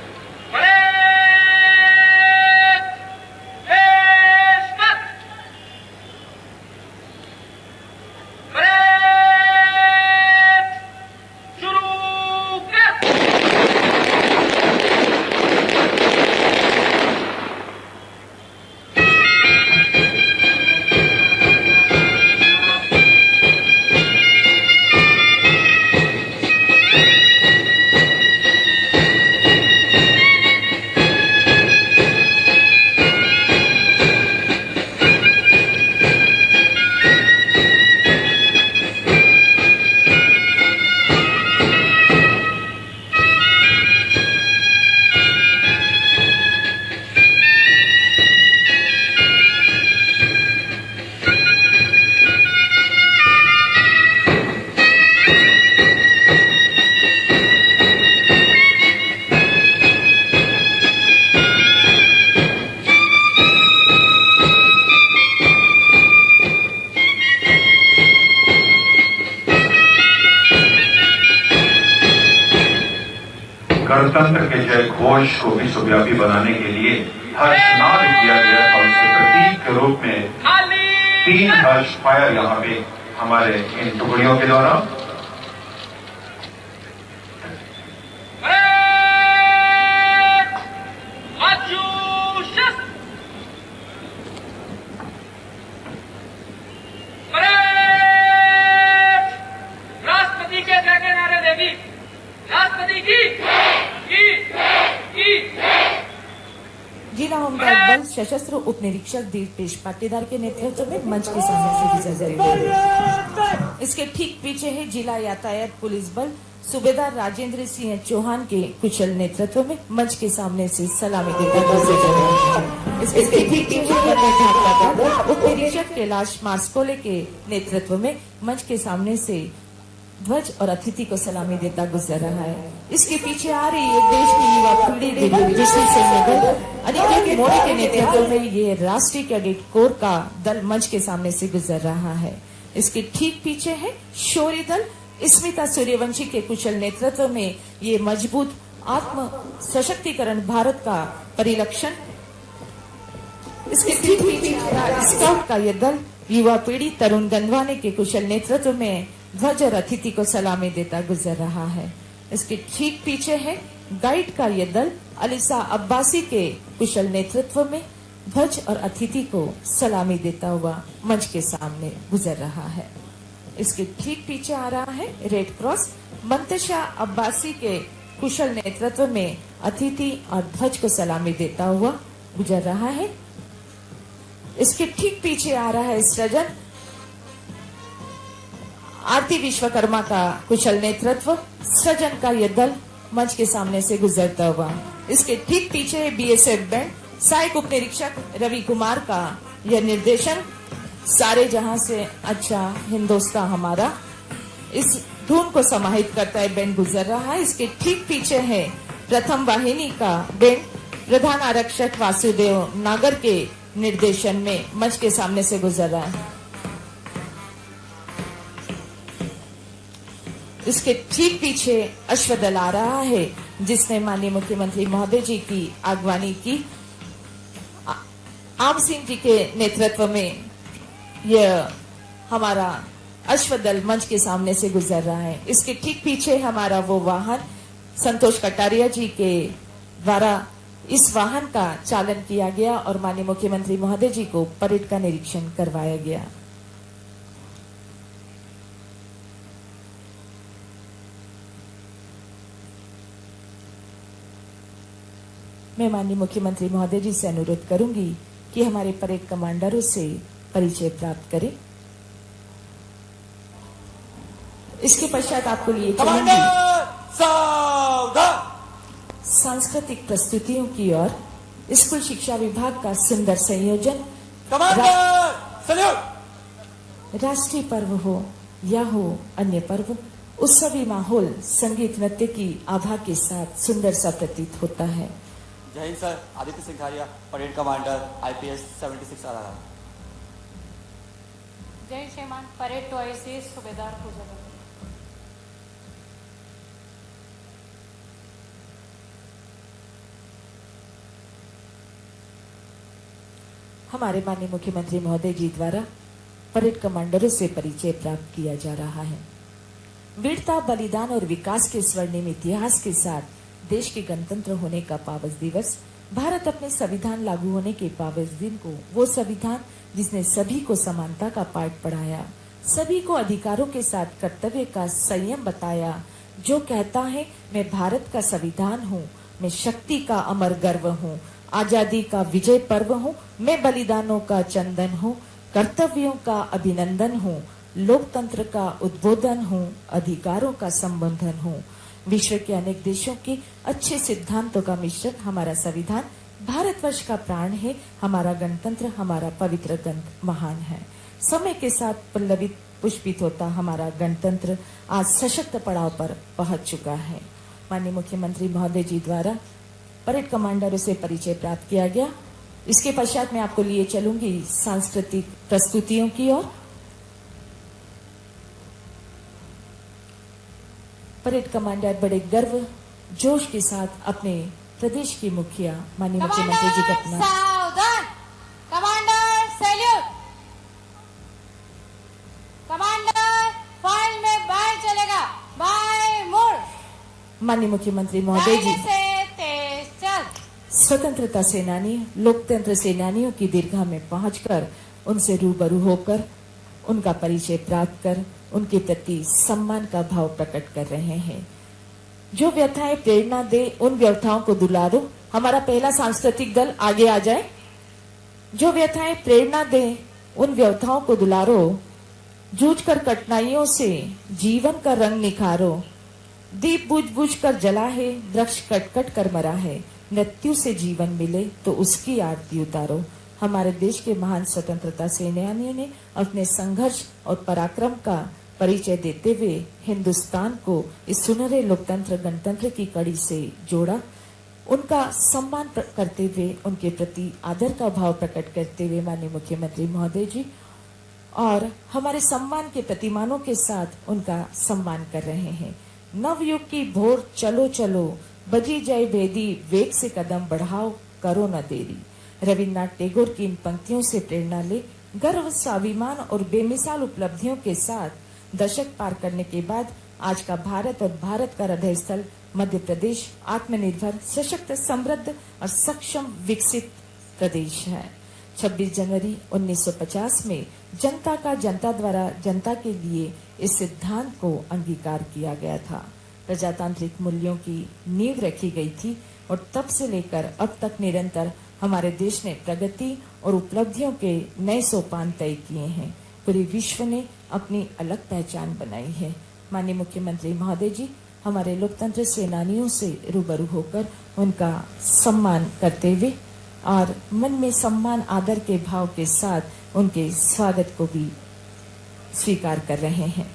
गणतंत्र के जय घोष को विश्वव्यापी बनाने के लिए हर्षनाद किया गया था। उसके प्रतीक के रूप में 3 हर्ष फायर यहाँ पे हमारे इन टुकड़ियों के द्वारा राष्ट्रपति के जय के नारे देगी। राष्ट्रपति की जिला होमगार्ड बल सशस्त्र उप निरीक्षक दीपेश पाटीदार के नेतृत्व में मंच के सामने से गुजर। इसके ठीक पीछे है जिला यातायात पुलिस बल सूबेदार राजेंद्र सिंह चौहान के कुशल नेतृत्व में मंच के सामने से सलामी देता गुजर। इसके ठीक पीछे उप निरीक्षक कैलाश मास्कोले के नेतृत्व में मंच के सामने से ध्वज और अतिथि को सलामी देता गुजर रहा है। इसके पीछे आ रही है देश की युवा पीढ़ी जिसमें से अनिकेत मोदी के नेतृत्व में ये राष्ट्रीय कैडेट कोर का दल मंच के सामने से गुजर रहा है। इसके ठीक पीछे है शौर्य दल स्मिता सूर्यवंशी के कुशल नेतृत्व में ये मजबूत आत्म सशक्तिकरण भारत का परिलक्षण। इसके ठीक पीछे स्काउट का ये दल युवा पीढ़ी तरुण गंधवाने के कुशल नेतृत्व में ध्वज और अतिथि को सलामी देता गुजर रहा है। इसके ठीक पीछे है गाइड का ये दल अलीसा अब्बासी के कुशल नेतृत्व में ध्वज और अतिथि को सलामी देता हुआ मंच के सामने गुजर रहा है। इसके ठीक पीछे आ रहा है रेड क्रॉस मंतशा अब्बासी के कुशल नेतृत्व में अतिथि और ध्वज को सलामी देता हुआ गुजर रहा है। इसके ठीक पीछे आ रहा है सृजन आरती विश्वकर्मा का कुशल नेतृत्व सृजन का यह दल मंच के सामने से गुजरता हुआ। इसके ठीक पीछे है बीएसएफ बैंड सहायक उप निरीक्षक रवि कुमार का यह निर्देशन सारे जहां से अच्छा हिंदुस्तान हमारा, इस धुन को समाहित करता है बैंड गुजर रहा है। इसके ठीक पीछे है प्रथम वाहिनी का बैंड प्रधान आरक्षक वासुदेव नागर के निर्देशन में मंच के सामने से गुजर रहा है। इसके ठीक पीछे अश्वदल आ रहा है जिसने माननीय मुख्यमंत्री महोदय जी की अगवानी की। आम सिंह जी के नेतृत्व में यह हमारा अश्वदल मंच के सामने से गुजर रहा है। इसके ठीक पीछे हमारा वो वाहन संतोष कटारिया जी के द्वारा इस वाहन का चालन किया गया और माननीय मुख्यमंत्री महोदय जी को परेड का निरीक्षण करवाया गया। मैं माननीय मुख्यमंत्री महोदय जी से अनुरोध करूंगी कि हमारे परेड कमांडरों से परिचय प्राप्त करें। इसके पश्चात आपको लिए सांस्कृतिक प्रस्तुतियों की ओर स्कूल शिक्षा विभाग का सुंदर संयोजन। राष्ट्रीय पर्व हो या हो अन्य पर्व, उत्सवी माहौल संगीत नृत्य की आभा के साथ सुंदर सा प्रतीत होता है। जय Hind sir. Aditya Singhariya, parade commander, IPS 76 आरा। जय श्रीमान, परेड टू ICS सूबेदार पूजा। हमारे माननीय मुख्यमंत्री महोदय जी द्वारा परेड कमांडरों से परिचय प्राप्त किया जा रहा है। वीरता, बलिदान और विकास के स्वर्णिम इतिहास के साथ देश के गणतंत्र होने का पावन दिवस, भारत अपने संविधान लागू होने के पावन दिन को, वो संविधान जिसने सभी को समानता का पाठ पढ़ाया, सभी को अधिकारों के साथ कर्तव्य का संयम बताया, जो कहता है मैं भारत का संविधान हूँ, मैं शक्ति का अमर गर्व हूँ, आजादी का विजय पर्व हूँ, मैं बलिदानों का चंदन हूँ, कर्तव्यों का अभिनंदन हूँ, लोकतंत्र का उद्बोधन हूँ, अधिकारों का संबंधन हूँ। विश्व के अनेक देशों के अच्छे सिद्धांतों का मिश्रण हमारा संविधान भारतवर्ष का प्राण है। हमारा गणतंत्र, हमारा पवित्र ग्रंथ महान है। समय के साथ पल्लवित पुष्पित होता हमारा गणतंत्र आज सशक्त पड़ाव पर पहुंच चुका है। माननीय मुख्यमंत्री महोदय जी द्वारा परेड कमांडरों से परिचय प्राप्त किया गया। इसके पश्चात मैं आपको लिए चलूंगी सांस्कृतिक प्रस्तुतियों की ओर। परेड कमांडर बड़े गर्व जोश के साथ अपने प्रदेश की मुखिया माननीय मुख्यमंत्री जी का अपना सावधान, कमांडर सैल्यूट, कमांडर फाइल में बाएं चलेगा, बाएं मुड़। माननीय मुख्यमंत्री महोदय जी स्वतंत्रता सेनानी, लोकतंत्र सेनानियों की दीर्घा में पहुंचकर उनसे रूबरू होकर उनका परिचय प्राप्त कर उनके प्रति सम्मान का भाव प्रकट कर रहे हैं। जो व्यथाएं प्रेरणा दे उन व्यथाओं को दुलारो। हमारा पहला सांस्कृतिक दल आगे आ जाए। जो व्यथाएं प्रेरणा दे उन व्यथाओं को दुलारो, जूझकर कठिनाइयों से जीवन का रंग निखारो। दीप बुझ बुझ कर जला है, वृक्ष कट कट कर मरा है, मृत्यु से जीवन मिले तो उसकी आरती उतारो। हमारे देश के महान स्वतंत्रता सेनानियों ने अपने संघर्ष और पराक्रम का परिचय देते हुए हिंदुस्तान को इस सुनहरे लोकतंत्र गणतंत्र की कड़ी से जोड़ा। उनका सम्मान करते हुए, उनके प्रति आदर का भाव प्रकट करते हुए माननीय मुख्यमंत्री महोदय जी और हमारे सम्मान के प्रतिमानों के साथ उनका सम्मान कर रहे हैं। नवयुग की भोर चलो चलो, बजी जाए बेदी, वेग से कदम बढ़ाओ, करो न देरी। रविन्द्रनाथ टैगोर की इन पंक्तियों से प्रेरणा ले गर्व, स्वाभिमान और बेमिसाल उपलब्धियों के साथ दशक पार करने के बाद आज का भारत और भारत का हृदय स्थल मध्य प्रदेश आत्मनिर्भर, सशक्त, समृद्ध और सक्षम विकसित प्रदेश है। 26 जनवरी 1950 में जनता का जनता द्वारा जनता के लिए इस सिद्धांत को अंगीकार किया गया था। प्रजातांत्रिक मूल्यों की नींव रखी गई थी और तब से लेकर अब तक निरंतर हमारे देश ने प्रगति और उपलब्धियों के नए सोपान तय किए हैं। पूरे विश्व ने अपनी अलग पहचान बनाई है। माननीय मुख्यमंत्री महोदय जी हमारे लोकतंत्र सेनानियों से रूबरू होकर उनका सम्मान करते हुए और मन में सम्मान आदर के भाव के साथ उनके स्वागत को भी स्वीकार कर रहे हैं।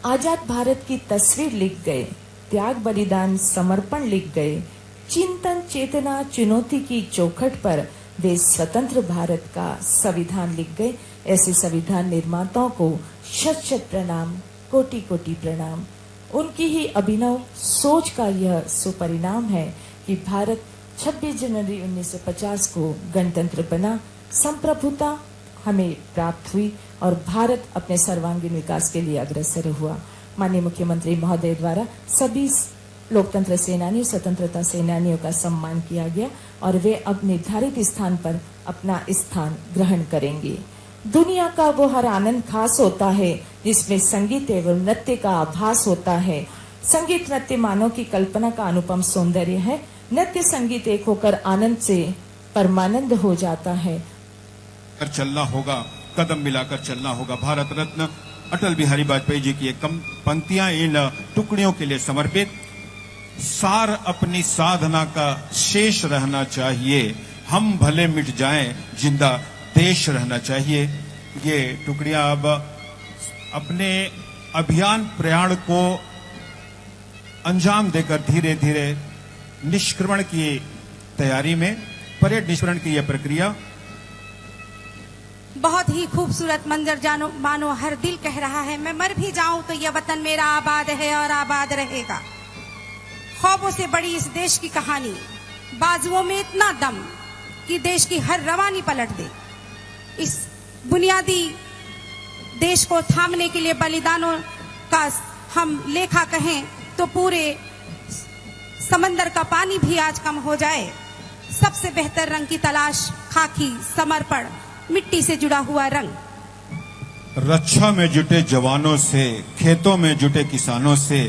आजाद भारत की तस्वीर लिख गए, त्याग बलिदान समर्पण लिख गए, चिंतन चेतना चुनौती की चौखट पर वे स्वतंत्र भारत का संविधान लिख गए। ऐसे संविधान निर्माताओं को शत शत प्रणाम, कोटि कोटि प्रणाम। उनकी ही अभिनव सोच का यह सुपरिणाम है कि भारत 26 जनवरी 1950 को गणतंत्र बना, संप्रभुता हमें प्राप्त हुई और भारत अपने सर्वांगीण विकास के लिए अग्रसर हुआ। माननीय मुख्यमंत्री महोदय द्वारा सभी लोकतंत्र सेनानियों, स्वतंत्रता सेनानियों का सम्मान किया गया और वे अब निर्धारित स्थान पर अपना स्थान ग्रहण करेंगे। दुनिया का वो हर आनंद खास होता है जिसमें संगीत एवं नृत्य का आभास होता है। संगीत नृत्य मानव की कल्पना का अनुपम सौंदर्य है। नृत्य संगीत एक होकर आनंद से परमानंद हो जाता है। कर चलना होगा, कदम मिलाकर चलना होगा। भारत रत्न अटल बिहारी वाजपेयी जी की एक पंक्तियां इन टुकड़ियों के लिए समर्पित। सार अपनी साधना का शेष रहना चाहिए, हम भले मिट जाएं, जिंदा देश रहना चाहिए। ये टुकड़ियां अब अपने अभियान प्रयाण को अंजाम देकर धीरे धीरे निष्क्रमण की तैयारी में, परेड निष्क्रमण की यह प्रक्रिया बहुत ही खूबसूरत मंजर जानो मानो हर दिल कह रहा है मैं मर भी जाऊं तो यह वतन मेरा आबाद है और आबाद रहेगा। ख्वाबों से बड़ी इस देश की कहानी, बाजुओं में इतना दम कि देश की हर रवानी पलट दे। इस बुनियादी देश को थामने के लिए बलिदानों का हम लेखा कहें तो पूरे समंदर का पानी भी आज कम हो जाए। सबसे बेहतर रंग की तलाश, खाकी, समर्पण, मिट्टी से जुड़ा हुआ रंग। रक्षा में जुटे जवानों से, खेतों में जुटे किसानों से,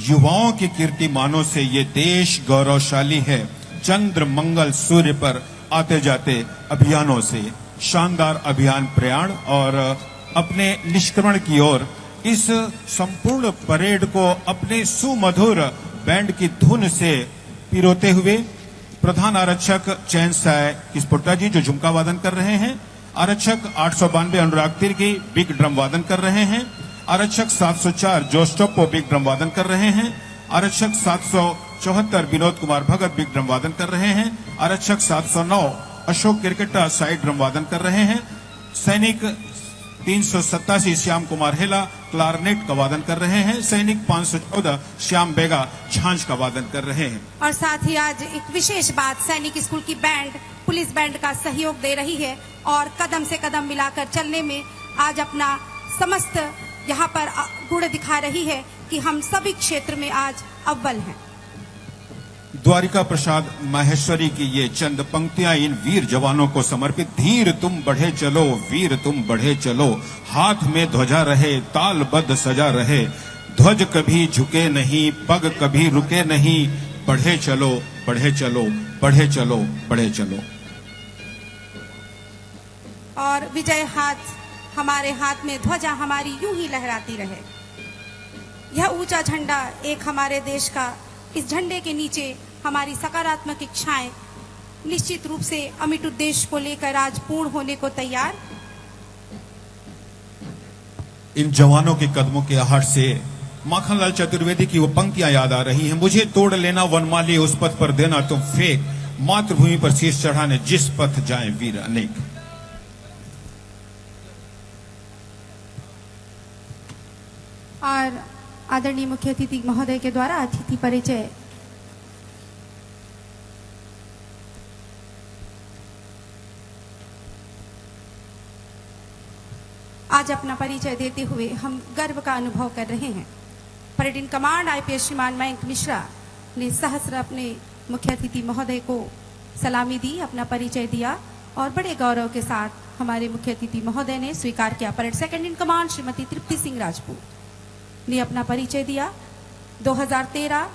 युवाओं की कीर्तिमानों से ये देश गौरवशाली है। चंद्र मंगल सूर्य पर आते जाते अभियानों से शानदार अभियान प्रयाण और अपने निष्क्रमण की ओर इस संपूर्ण परेड को अपने सुमधुर बैंड की धुन से पिरोते हुए प्रधान आरक्षक चैन साय किस्पोट्टा जी जो झुमका वादन कर रहे हैं, आरक्षक 892 अनुराग तिर्की बिग ड्रम वादन कर रहे हैं, आरक्षक 704 जोस्टोपो बिग ड्रम वादन कर रहे हैं, आरक्षक 774 विनोद कुमार भगत बिग ड्रम वादन कर रहे हैं, आरक्षक 709 अशोक किरकेटा साइड ड्रम वादन कर रहे हैं, सैनिक 387 श्याम कुमार हेला क्लारनेट का वादन कर रहे हैं, सैनिक 514 श्याम बेगा झांझ का वादन कर रहे हैं। और साथ ही आज एक विशेष बात, सैनिक स्कूल की बैंड पुलिस बैंड का सहयोग दे रही है और कदम से कदम मिलाकर चलने में आज अपना समस्त यहाँ पर गुण दिखा रही है कि हम सभी क्षेत्र में आज अव्वल हैं। द्वारिका प्रसाद माहेश्वरी की ये चंद पंक्तियां इन वीर जवानों को समर्पित। धीर तुम बढ़े चलो, वीर तुम बढ़े चलो, हाथ में ध्वजा रहे, तालबद्ध सजा रहे, ध्वज कभी झुके नहीं, पग कभी रुके नहीं, बढ़े चलो, बढ़े चलो, बढ़े चलो, बढ़े चलो। और विजय हाथ हमारे हाथ में, ध्वजा हमारी यूं ही लहराती रहे। यह ऊंचा झंडा एक हमारे देश का, इस झंडे के नीचे हमारी सकारात्मक इच्छाएं निश्चित रूप से अमिट उद्देश्य को लेकर आज पूर्ण होने को तैयार। इन जवानों के कदमों के आहट से माखनलाल चतुर्वेदी की वो पंक्तियां याद आ रही हैं। मुझे तोड़ लेना वनमाली, उस पथ पर देना तुम फेंक, मातृभूमि पर शीश चढ़ाने जिस पथ जाए वीर अनेक। और आदरणीय मुख्य अतिथि महोदय के द्वारा अतिथि परिचय आज अपना परिचय देते हुए हम गर्व का अनुभव कर रहे हैं। परेड इन कमांड आईपीएस श्रीमान मयंक मिश्रा ने सहस्र अपने मुख्य अतिथि महोदय को सलामी दी, अपना परिचय दिया और बड़े गौरव के साथ हमारे मुख्य अतिथि महोदय ने स्वीकार किया। Parade second in command Shrimati Tripti Singh Rajput ने अपना परिचय दिया। 2013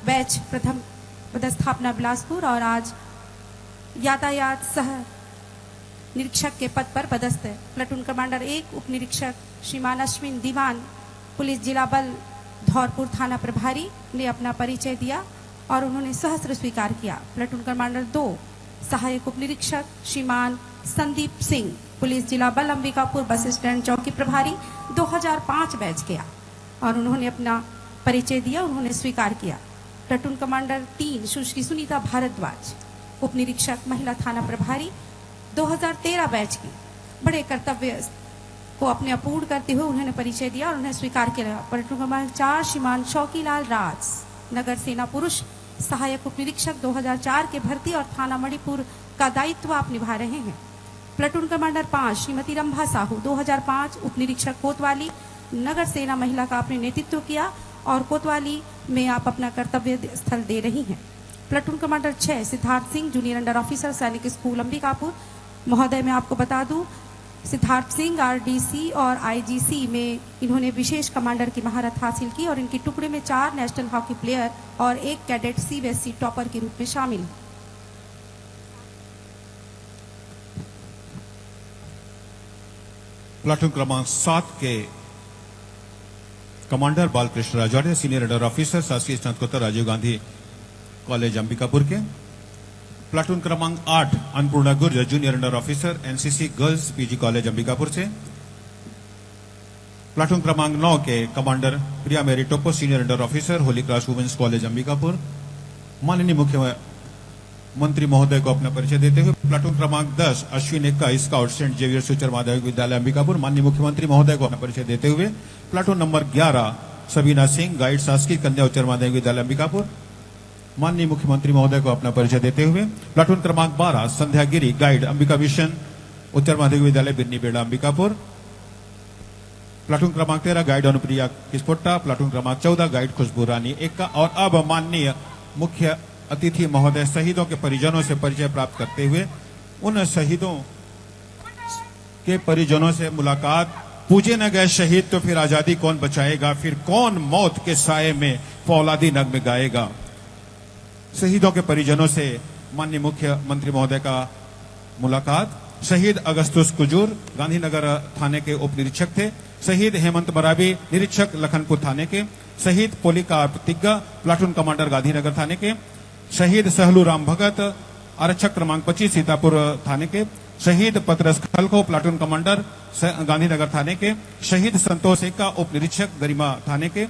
बैच प्रथम पदस्थापना बिलासपुर और आज यातायात सह निरीक्षक के पद पर पदस्थ प्लाटून कमांडर 1 उप निरीक्षक श्रीमान अश्विन दीवान पुलिस जिला बल धौरपुर थाना प्रभारी ने अपना परिचय दिया और उन्होंने सहस्र स्वीकार किया। प्लाटून कमांडर 2 सहायक उप निरीक्षक श्रीमान संदीप सिंह पुलिस जिला बल अंबिकापुर बस स्टैंड चौकी प्रभारी 2005 बैच किया और उन्होंने अपना परिचय दिया, उन्होंने स्वीकार किया। प्लाटून कमांडर 3 सुश्री सुनीता भारद्वाज उप निरीक्षक महिला थाना प्रभारी 2013 बैच की बड़े कर्तव्य को अपने अपूर्ण करते हुए उन्होंने परिचय दिया और उन्हें स्वीकार किया। प्लाटून कमांडर 4 श्रीमान शौकीलाल राज नगर सेना पुरुष सहायक उप निरीक्षक 2004 के भर्ती और थाना मणिपुर का दायित्व आप निभा रहे हैं। प्लाटून कमांडर 5 श्रीमती रंभा साहू 2005 उप निरीक्षक कोतवाली नगर सेना महिला का आपने नेतृत्व किया और कोतवाली में आप अपना कर्तव्य स्थल दे रही हैं। Platoon commander 6 Siddharth Singh junior under officer सैनिक स्कूल अंबिकापुर महोदय, मैं आपको बता दूं सिद्धार्थ सिंह आरडीसी और आईजीसी में इन्होंने विशेष कमांडर की महारत हासिल की और इनके टुकड़े में 4 नेशनल हॉकी प्लेयर और 1 कैडेट सीबीएसई टॉपर के रूप में शामिल हैं। प्लाटून क्रमांक 7 के commander Balkrishna Rajoude senior under officer शासकीय स्नातकोत्तर राजीव गांधी कॉलेज अंबिकापुर के। प्लाटून क्रमांक 8 Annapurna Gurjar junior under officer NCC girls PG college Ambikapur से। प्लाटून क्रमांक 9 के commander Priya Mary Topo, senior under officer, Holy Cross Women's College Ambikapur. माननीय मुख्यमंत्री महोदय को अपना परिचय देते हुए प्लाटून क्रमांक 10 Ashwin Ekka, scout, Saint Xavier उच्च माध्यमिक विद्यालय अंबिकापुर। माननीय मुख्यमंत्री महोदय को अपना परिचय देते हुए platoon number 11 Sabina Singh, guide, शासकीय कन्या उच्च माध्यमिक विद्यालय अंबिकापुर। माननीय मुख्यमंत्री महोदय को अपना परिचय देते हुए प्लाटून क्रमांक 12 संध्या गिरी, गाइड, अंबिका मिशन उच्च माध्यमिक विद्यालय बिन्नी बेड़ा अंबिकापुर। प्लाटून क्रमांक 13 गाइड अनुप्रिया किस्पोट्टा, प्लाटून क्रमांक 14 गाइड खुशबू रानी एक्का। और अब माननीय मुख्य अतिथि महोदय शहीदों के परिजनों से परिचय प्राप्त करते हुए उन शहीदों के परिजनों से मुलाकात। पूजे न गए शहीद तो फिर आजादी कौन बचाएगा, फिर कौन मौत के साए में फौलादी नगमे गाएगा। शहीदों के परिजनों से माननीय मुख्यमंत्री महोदय का मुलाकात। शहीद अगस्तुस कुजूर गांधीनगर थाने के उप निरीक्षक थे। शहीद हेमंत मरावी निरीक्षक लखनपुर थाने के। शहीद पोलिकार्प तिग्गा प्लाटून कमांडर गांधीनगर थाने के। शहीद सहलू राम भगत आरक्षक क्रमांक 25 सीतापुर थाने के। शहीद पतरस खलखो प्लाटून कमांडर गांधीनगर थाने के। शहीद संतोष एक्का उप निरीक्षक गरिमा थाने के।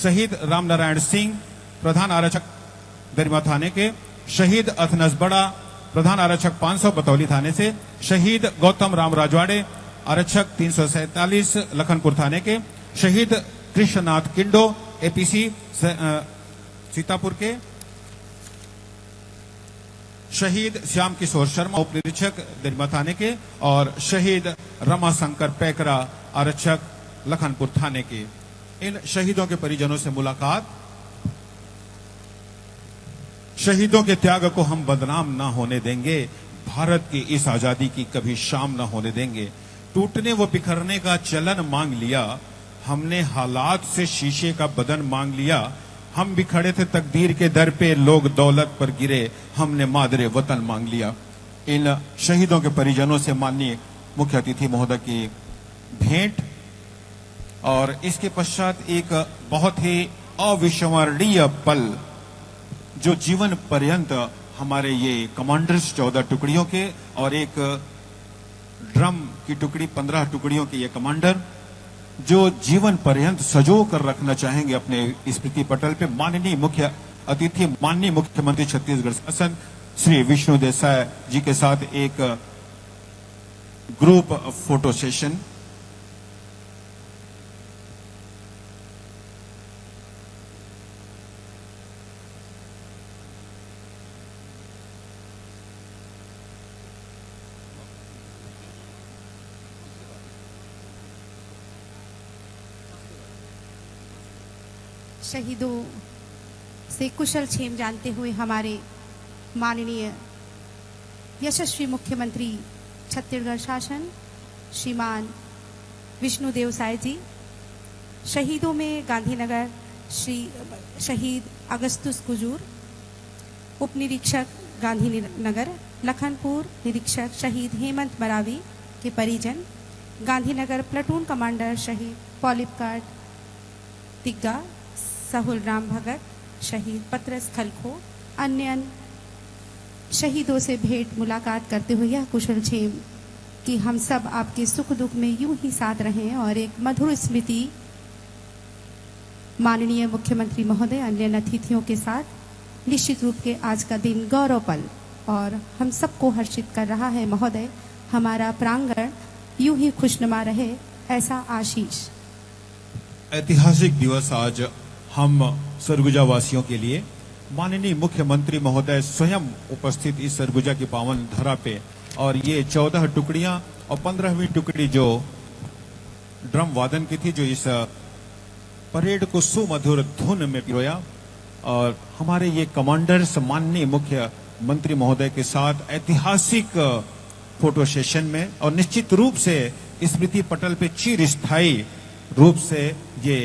शहीद रामनारायण सिंह प्रधान आरक्षक गरिमा थाने के। शहीद अथनस बड़ा प्रधान आरक्षक 500 बतौली थाने से। शहीद गौतम राम राजवाड़े आरक्षक 347 लखनपुर थाने के। शहीद कृष्णनाथ किंडो एपीसी सीतापुर के। शहीद श्याम किशोर शर्मा उप निरीक्षक गरिमा थाने के। और शहीद रमाशंकर पैकरा आरक्षक लखनपुर थाने के। इन शहीदों के परिजनों से मुलाकात। शहीदों के त्याग को हम बदनाम ना होने देंगे, भारत की इस आजादी की कभी शाम ना होने देंगे। टूटने व बिखरने का चलन मांग लिया, हमने हालात से शीशे का बदन मांग लिया। हम भी खड़े थे तकदीर के दर पे, लोग दौलत पर गिरे, हमने मादरे वतन मांग लिया। इन शहीदों के परिजनों से माननीय मुख्य अतिथि महोदय की भेंट। और इसके पश्चात एक बहुत ही अविस्मरणीय पल जो जीवन पर्यंत हमारे ये कमांडर्स 14 टुकड़ियों के और एक ड्रम की टुकड़ी 15 टुकड़ियों के ये कमांडर जो जीवन पर्यंत सजो कर रखना चाहेंगे अपने स्मृति पटल पे। माननीय मुख्य अतिथि माननीय मुख्यमंत्री छत्तीसगढ़ शासन श्री विष्णु देसाई जी के साथ एक ग्रुप फोटो सेशन। शहीदों से कुशल क्षेम जानते हुए हमारे माननीय यशस्वी मुख्यमंत्री छत्तीसगढ़ शासन श्रीमान विष्णु देसाई जी, शहीदों में गांधीनगर श्री शहीद अगस्तुस कुजूर, उप निरीक्षक गांधीनगर लखनपुर निरीक्षक शहीद हेमंत मरावी के परिजन, गांधीनगर प्लाटून कमांडर शहीद पोलिकार्प तिग्गा, सहूल राम भगत, शहीद पतरस खलखो, अन्य शहीदों से भेंट मुलाकात करते हुए यह कुशल क्षेम कि हम सब आपके सुख दुख में यूं ही साथ रहें और एक मधुर स्मृति माननीय मुख्यमंत्री महोदय अन्य अतिथियों के साथ निश्चित रूप के आज का दिन गौरव पल और हम सबको हर्षित कर रहा है। महोदय, हमारा प्रांगण यूं ही खुशनुमा रहे, ऐसा आशीष। ऐतिहासिक दिवस आज हम सरगुजा वासियों के लिए माननीय मुख्यमंत्री महोदय स्वयं उपस्थित इस सरगुजा की पावन धरा पे और ये 14 टुकड़ियां और 15वीं टुकड़ी जो ड्रम वादन की थी जो इस परेड को सुमधुर धुन में पिरोया और हमारे ये कमांडर्स माननीय मुख्यमंत्री महोदय के साथ ऐतिहासिक फोटो सेशन में और निश्चित रूप से स्मृति पटल पे चिरस्थायी रूप से ये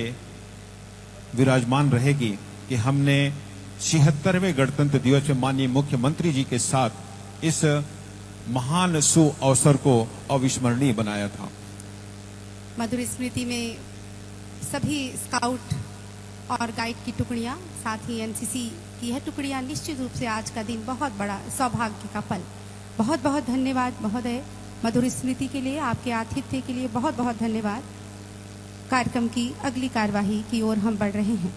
विराजमान रहेगी कि हमने 76वें गणतंत्र दिवस में माननीय मुख्यमंत्री जी के साथ इस महान सु अवसर को अविस्मरणीय बनाया था। मधुर स्मृति में सभी स्काउट और गाइड की टुकड़ियां, साथ ही एनसीसी की यह टुकड़ियां निश्चित रूप से आज का दिन बहुत बड़ा सौभाग्य का पल। बहुत बहुत धन्यवाद महोदय, मधुर स्मृति के लिए, आपके आतिथ्य के लिए बहुत बहुत धन्यवाद। कार्यक्रम की अगली कार्यवाही की ओर हम बढ़ रहे हैं।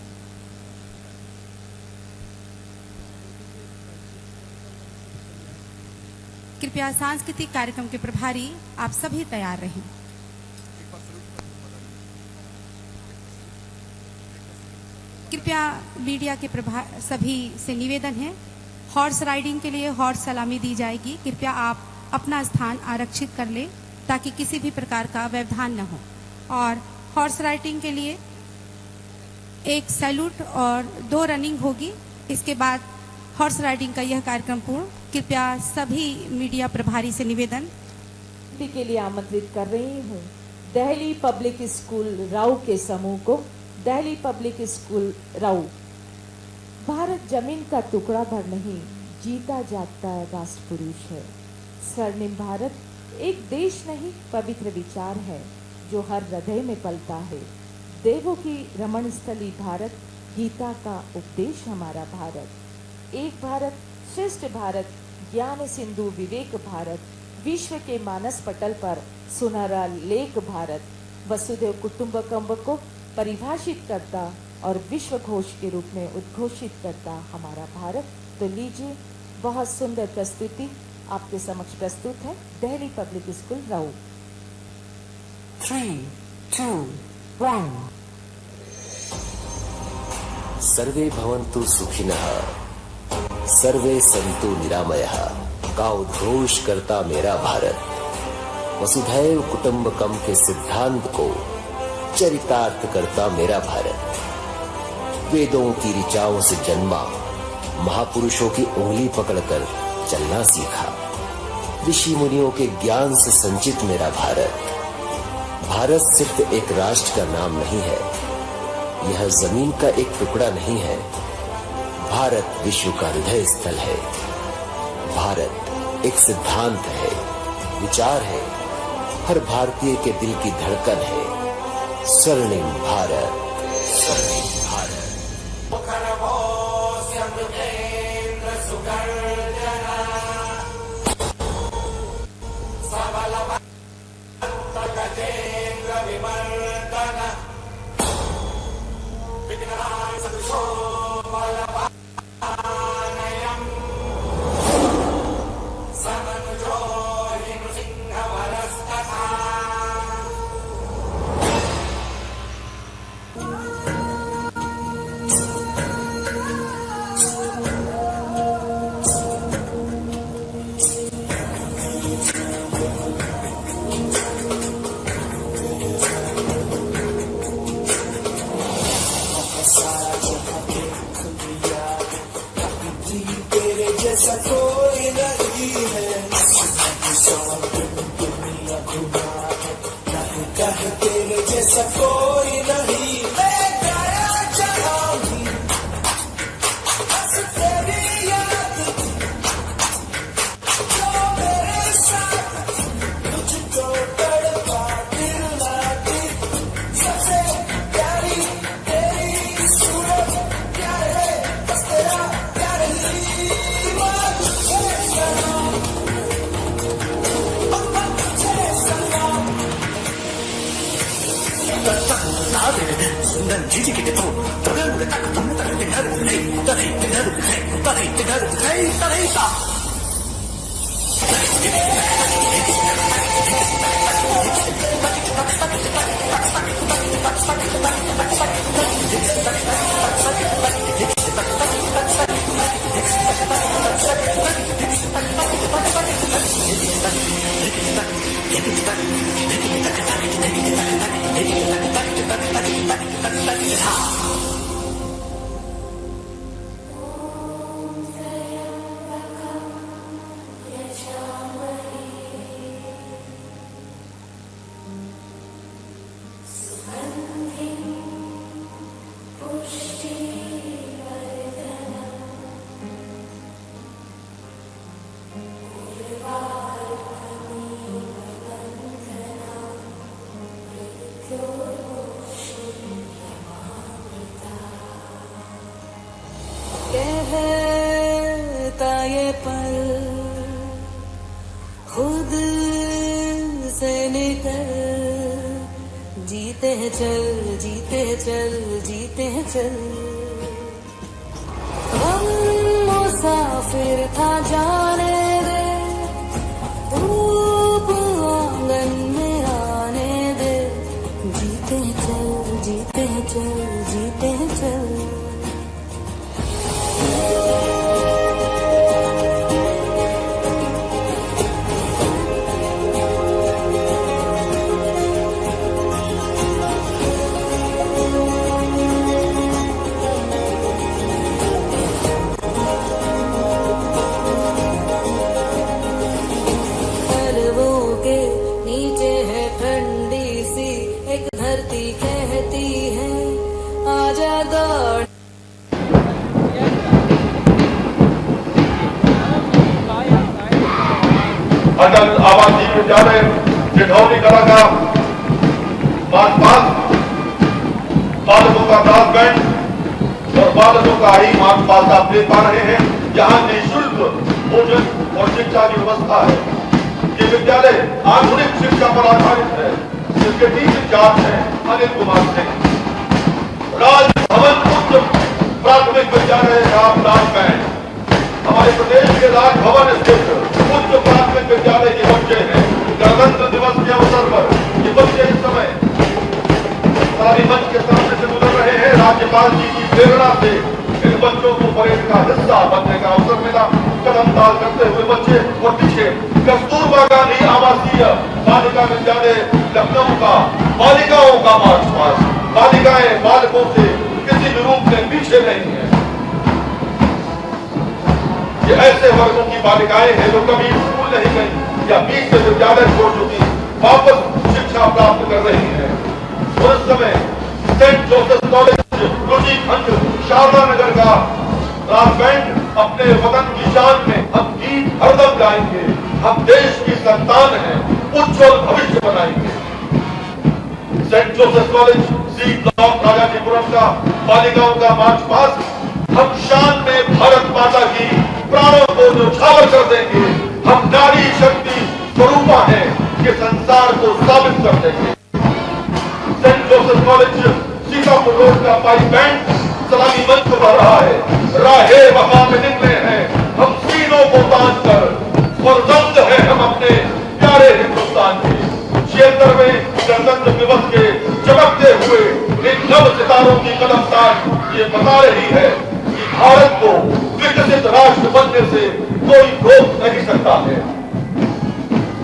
कृपया सांस्कृतिक कार्यक्रम के प्रभारी आप सभी तैयार रहें। कृपया मीडिया के सभी से निवेदन है, हॉर्स राइडिंग के लिए हॉर्स सलामी दी जाएगी। कृपया आप अपना स्थान आरक्षित कर ले ताकि किसी भी प्रकार का व्यवधान न हो। और हॉर्स राइडिंग के लिए एक सैल्यूट और 2 रनिंग होगी। इसके बाद हॉर्स राइडिंग का यह कार्यक्रम पूर्ण। कृपया सभी मीडिया प्रभारी से निवेदन के लिए आमंत्रित कर रही हूँ दिल्ली पब्लिक स्कूल राउ के समूह को। दिल्ली पब्लिक स्कूल राउ। भारत जमीन का टुकड़ा भर नहीं, जीता जागता राष्ट्र पुरुष है। स्वर्णिम भारत एक देश नहीं, पवित्र विचार है जो हर हृदय में पलता है। देवों की रमण स्थली भारत, गीता का उपदेश हमारा भारत। एक भारत श्रेष्ठ भारत, ज्ञान सिंधु विवेक भारत, विश्व के मानस पटल पर सुनहरा लेख भारत। वसुधैव कुटुंबकम को परिभाषित करता और विश्व घोष के रूप में उद्घोषित करता हमारा भारत। तो लीजिए, बहुत सुंदर प्रस्तुति आपके समक्ष प्रस्तुत है दिल्ली पब्लिक स्कूल राउ। 3, 2, 1। सर्वे भवन्तु सुखिनः, सर्वे सन्तु निरामयः का उद्घोष करता मेरा भारत। वसुधैव कुटुंबकम के सिद्धांत को चरितार्थ करता मेरा भारत। वेदों की ऋचाओं से जन्मा, महापुरुषों की उंगली पकड़कर चलना सीखा, ऋषि मुनियों के ज्ञान से संचित मेरा भारत। भारत सिर्फ एक राष्ट्र का नाम नहीं है, यह जमीन का एक टुकड़ा नहीं है। भारत विश्व का हृदय स्थल है। भारत एक सिद्धांत है, विचार है, हर भारतीय के दिल की धड़कन है। स्वर्णिम भारत, स्वर्णिम भारत। जैसा कोई नहीं है, कहे तेरे जैसा कोई नहीं। मैं गाया चाहूँ बस तेरी याद, जो मेरे साथ मुझको तड़पा दिल लाती। सबसे प्यारी तेरी सूरत प्यार है, बस तेरा प्यार ही कहता ये पल खुद से निकल जीते हैं चल, जीते हैं चल, जीते हैं चल। हम मुसाफिर था जाने दे, धूप आंगन में आने दे। जीते हैं चल, जीते हैं चल, जीते हैं चल। अटल आवासीय विद्यालय सिधौली कला का मार्च पास्ट, बालकों का डांस बैंड और बालकों का ही मार्च पास्ट आप देख पा रहे हैं। यहाँ निःशुल्क भोजन और शिक्षा की व्यवस्था है। ये विद्यालय आधुनिक शिक्षा पर आधारित है, जिसके टीम इंचार्ज हैं अनिल कुमार सिंह। राजभवन उच्च प्राथमिक विद्यालय राम डांस बैंड हमारे प्रदेश के राजभवन स्थित उच्च प्राथमिक विद्यालय के बच्चे हैं। गणतंत्र दिवस के अवसर पर ये बच्चे इस समय सारी मंच के सामने से गुजर रहे हैं। राज्यपाल जी की प्रेरणा से इन बच्चों को परेड का हिस्सा बनने का अवसर मिला। कदम ताल करते हुए बच्चे और पीछे कस्तूरबा गांधी आवासीय बालिका विद्यालय लखनऊ का बालिकाओं का मार्च पास्ट। बालिकाएं बालकों से किसी भी रूप में पीछे नहीं है। ये ऐसे वर्गों की बालिकाएं हैं जो कभी स्कूल नहीं गई या बीच से विद्यालय छोड़ चुकी, वापस शिक्षा प्राप्त कर रही हैं। और इस समय सेंट जोसेफ कॉलेज रुचि खंड शारदा नगर का डांस बैंड अपने वतन की शान में हम गीत हरदम गाएंगे। हम देश की संतान हैं, उज्जवल भविष्य बनाएंगे। Saint Joseph college C block Rajajipuram का बालिकाओं का मार्च पास्ट। हम शान में भारत माता की प्राणों को न्यौछावर कर देंगे। हम नारी शक्ति स्वरूपा हैं, ये संसार को साबित कर देंगे। Saint Joseph college Sitapur road का पाइप बैंड सलामी मंच को बढ़ रहा है। राहे वफा में निकले हैं हम सीनों को तान कर, और दंग है हम अपने प्यारे हिंदुस्तान के। 76वें गणतंत्र दिवस के चमकते हुए इन नव सितारों की कदम तान ये बता रही है कि भारत को विकसित राष्ट्र बनने से कोई रोक नहीं सकता है।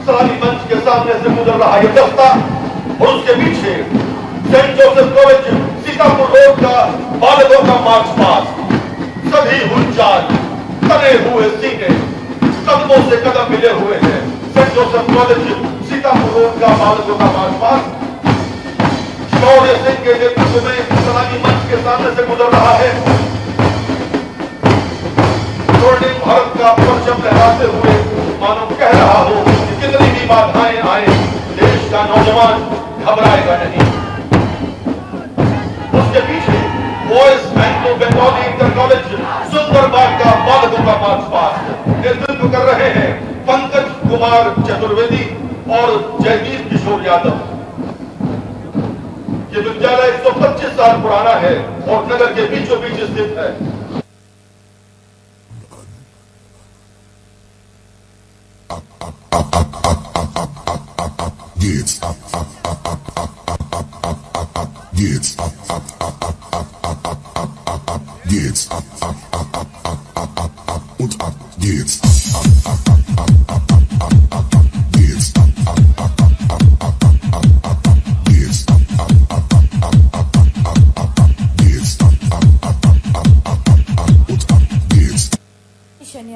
सलामी मंच के सामने से गुजर रहा ये दस्ता और उसके पीछे Saint Joseph college Sitapur road का बालकों का मार्च पास्ट। सभी हुलचाल, तने हुए सीने, कदमों से कदम मिले हुए हैं। Saint Joseph college Sitapur road का बालकों का मार्च पास्ट शौर्य सिंह के नेतृत्व में सलामी मंच के सामने से गुजर रहा है। स्वर्णिम भारत का परचम लहराते हुए मानो कह रहा हो कि कितनी भी बाधाएं आए, देश का नौजवान घबराएगा नहीं। उसके पीछे boys Anglo Bengali inter college Sundarbagh का बालकों का मार्च पास्ट नेतृत्व कर रहे हैं पंकज कुमार चतुर्वेदी और जयदीप किशोर यादव। ये विद्यालय 125 साल पुराना है और नगर के बीचों बीच स्थित है।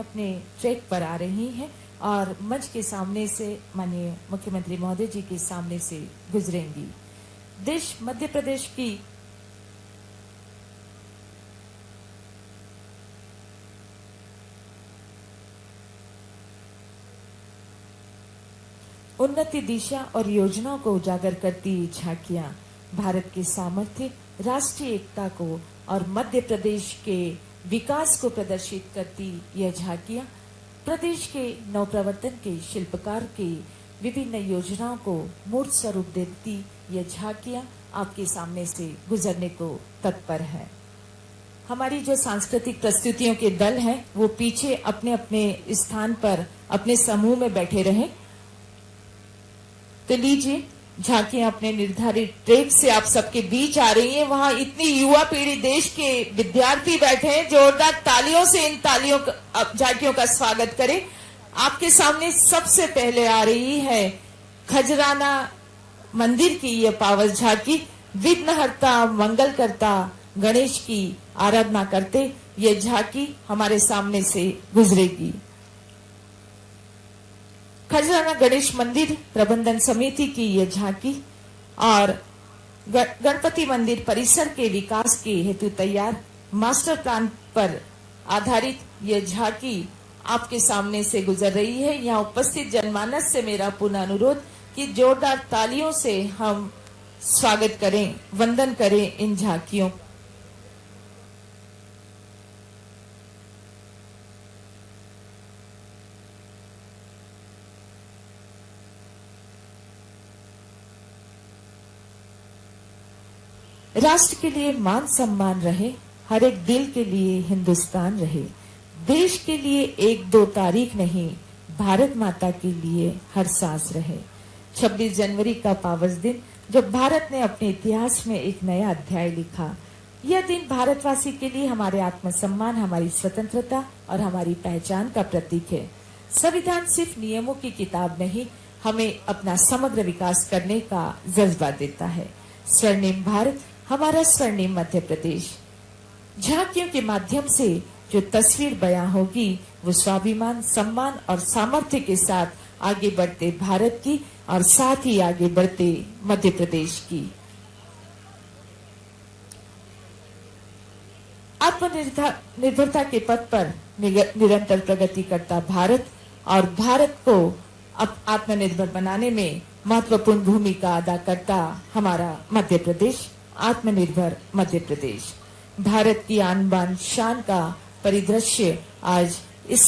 अपने ट्रैक पर आ रही हैं और मंच के सामने से माननीय मुख्यमंत्री महोदय जी के सामने से गुजरेंगी। देश मध्य प्रदेश की उन्नति दिशा और योजनाओं को उजागर करती झांकियां भारत के सामर्थ्य, राष्ट्रीय एकता को और मध्य प्रदेश के विकास को प्रदर्शित करती यह झांकियां प्रदेश के नवप्रवर्तन के शिल्पकार के विभिन्न योजनाओं को मूर्त स्वरूप देती यह झांकियां आपके सामने से गुजरने को तत्पर है। हमारी जो सांस्कृतिक प्रस्तुतियों के दल हैं वो पीछे अपने अपने स्थान पर अपने समूह में बैठे रहें। तो लीजिए, झांकियां अपने निर्धारित ट्रैक से आप सबके बीच आ रही हैं। वहां इतनी युवा पीढ़ी, देश के विद्यार्थी बैठे हैं। जोरदार तालियों से इन झांकियों का स्वागत करें। आपके सामने सबसे पहले आ रही है खजराना मंदिर की ये पावन झांकी। विघ्नहर्ता मंगलकर्ता गणेश की आराधना करते ये झांकी हमारे सामने से गुजरेगी। खजराना गणेश मंदिर प्रबंधन समिति की ये झांकी और गणपति मंदिर परिसर के विकास के हेतु तैयार मास्टर प्लान पर आधारित ये झांकी आपके सामने से गुजर रही है। यहाँ उपस्थित जनमानस से मेरा पुनः अनुरोध कि जोरदार तालियों से हम स्वागत करें, वंदन करें इन झांकियों। राष्ट्र के लिए मान सम्मान रहे, हर एक दिल के लिए हिंदुस्तान रहे। देश के लिए 1-2 तारीख नहीं, भारत माता के लिए हर सांस रहे। 26 जनवरी का पावन दिन जब भारत ने अपने इतिहास में एक नया अध्याय लिखा। यह दिन भारतवासी के लिए हमारे आत्मसम्मान, हमारी स्वतंत्रता और हमारी पहचान का प्रतीक है। संविधान सिर्फ नियमों की किताब नहीं, हमें अपना समग्र विकास करने का जज्बा देता है। स्वर्णिम भारत, हमारा स्वर्णिम मध्य प्रदेश। झांकियों के माध्यम से जो तस्वीर बयां होगी वो स्वाभिमान, सम्मान और सामर्थ्य के साथ आगे बढ़ते भारत की और साथ ही आगे बढ़ते मध्य प्रदेश की। आत्मनिर्भरता के पथ पर निरंतर प्रगति करता भारत और भारत को आत्मनिर्भर बनाने में महत्वपूर्ण भूमिका अदा करता हमारा मध्य प्रदेश। आत्मनिर्भर मध्य प्रदेश, भारत की आन बान शान का परिदृश्य आज इस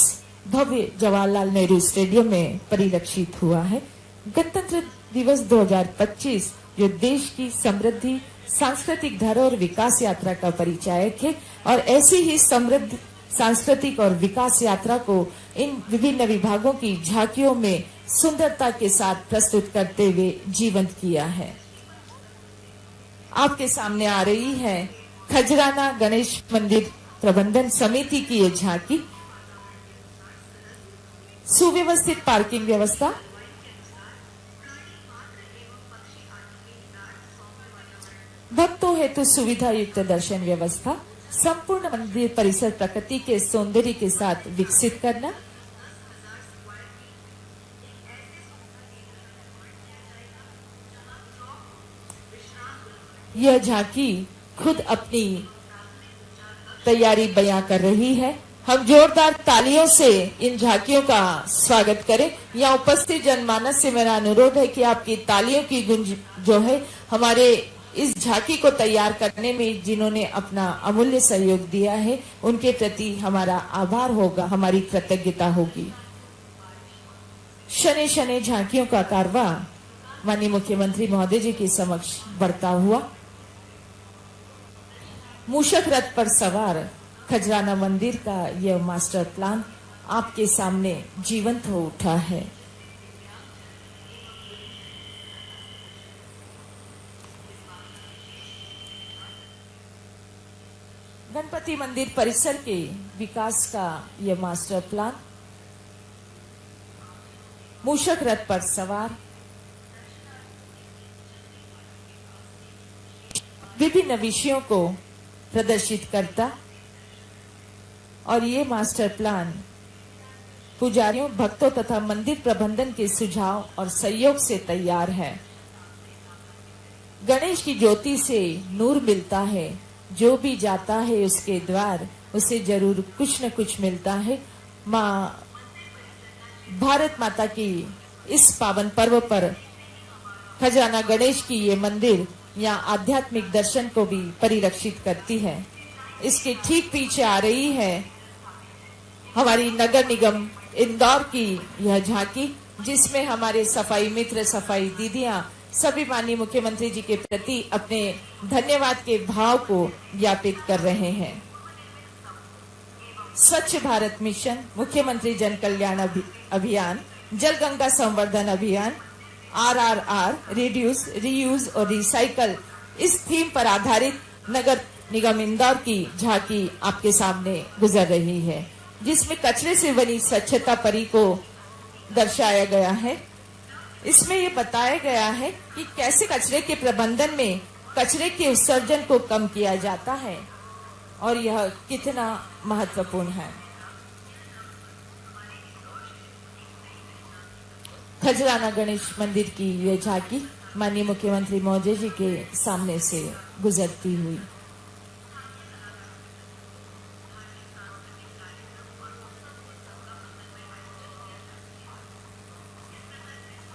भव्य जवाहरलाल नेहरू स्टेडियम में परिलक्षित हुआ है। गणतंत्र दिवस 2025 जो देश की समृद्धि, सांस्कृतिक धरोहर और विकास यात्रा का परिचायक है और ऐसी ही समृद्ध सांस्कृतिक और विकास यात्रा को इन विभिन्न विभागों की झांकियों में सुंदरता के साथ प्रस्तुत करते हुए जीवंत किया है। आपके सामने आ रही है खजराना गणेश मंदिर प्रबंधन समिति की ये झांकी। सुव्यवस्थित पार्किंग व्यवस्था, भक्तों हेतु सुविधा युक्त दर्शन व्यवस्था, संपूर्ण मंदिर परिसर प्रकृति के सौंदर्य के साथ विकसित करना, यह झांकी खुद अपनी तैयारी बयां कर रही है। हम जोरदार तालियों से इन झांकियों का स्वागत करें। यहाँ उपस्थित जनमानस से मेरा अनुरोध है कि आपकी तालियों की गूंज जो है हमारे इस झांकी को तैयार करने में जिन्होंने अपना अमूल्य सहयोग दिया है उनके प्रति हमारा आभार होगा, हमारी कृतज्ञता होगी। शनि शनि झांकियों का कारवां माननीय मुख्यमंत्री महोदय जी के समक्ष बढ़ता हुआ मूषक रथ पर सवार खजराना मंदिर का यह मास्टर प्लान आपके सामने जीवंत हो उठा है। गणपति मंदिर परिसर के विकास का यह मास्टर प्लान मूषक रथ पर सवार विभिन्न विषयों को प्रदर्शित करता और ये मास्टर प्लान पुजारियों, भक्तों तथा मंदिर प्रबंधन के सुझाव और सहयोग से तैयार है। गणेश की ज्योति से नूर मिलता है, जो भी जाता है उसके द्वार उसे जरूर कुछ न कुछ मिलता है। माँ भारत माता की इस पावन पर्व पर खजाना गणेश की ये मंदिर यहाँ आध्यात्मिक दर्शन को भी परिलक्षित करती है। इसके ठीक पीछे आ रही है हमारी नगर निगम इंदौर की यह झांकी, जिसमें हमारे सफाई मित्र, सफाई दीदियां सभी माननीय मुख्यमंत्री जी के प्रति अपने धन्यवाद के भाव को ज्ञापित कर रहे हैं। स्वच्छ भारत मिशन, मुख्यमंत्री जन कल्याण अभियान, जल गंगा संवर्धन अभियान, RRR, रिड्यूस, रीयूज और रिसाइकल, इस थीम पर आधारित नगर निगम इंदौर की झांकी आपके सामने गुजर रही है, जिसमें कचरे से बनी स्वच्छता परी को दर्शाया गया है। इसमें यह बताया गया है कि कैसे कचरे के प्रबंधन में कचरे के उत्सर्जन को कम किया जाता है और यह कितना महत्वपूर्ण है। खजराना गणेश मंदिर की यह झांकी माननीय मुख्यमंत्री महोदय जी के सामने से गुजरती हुई।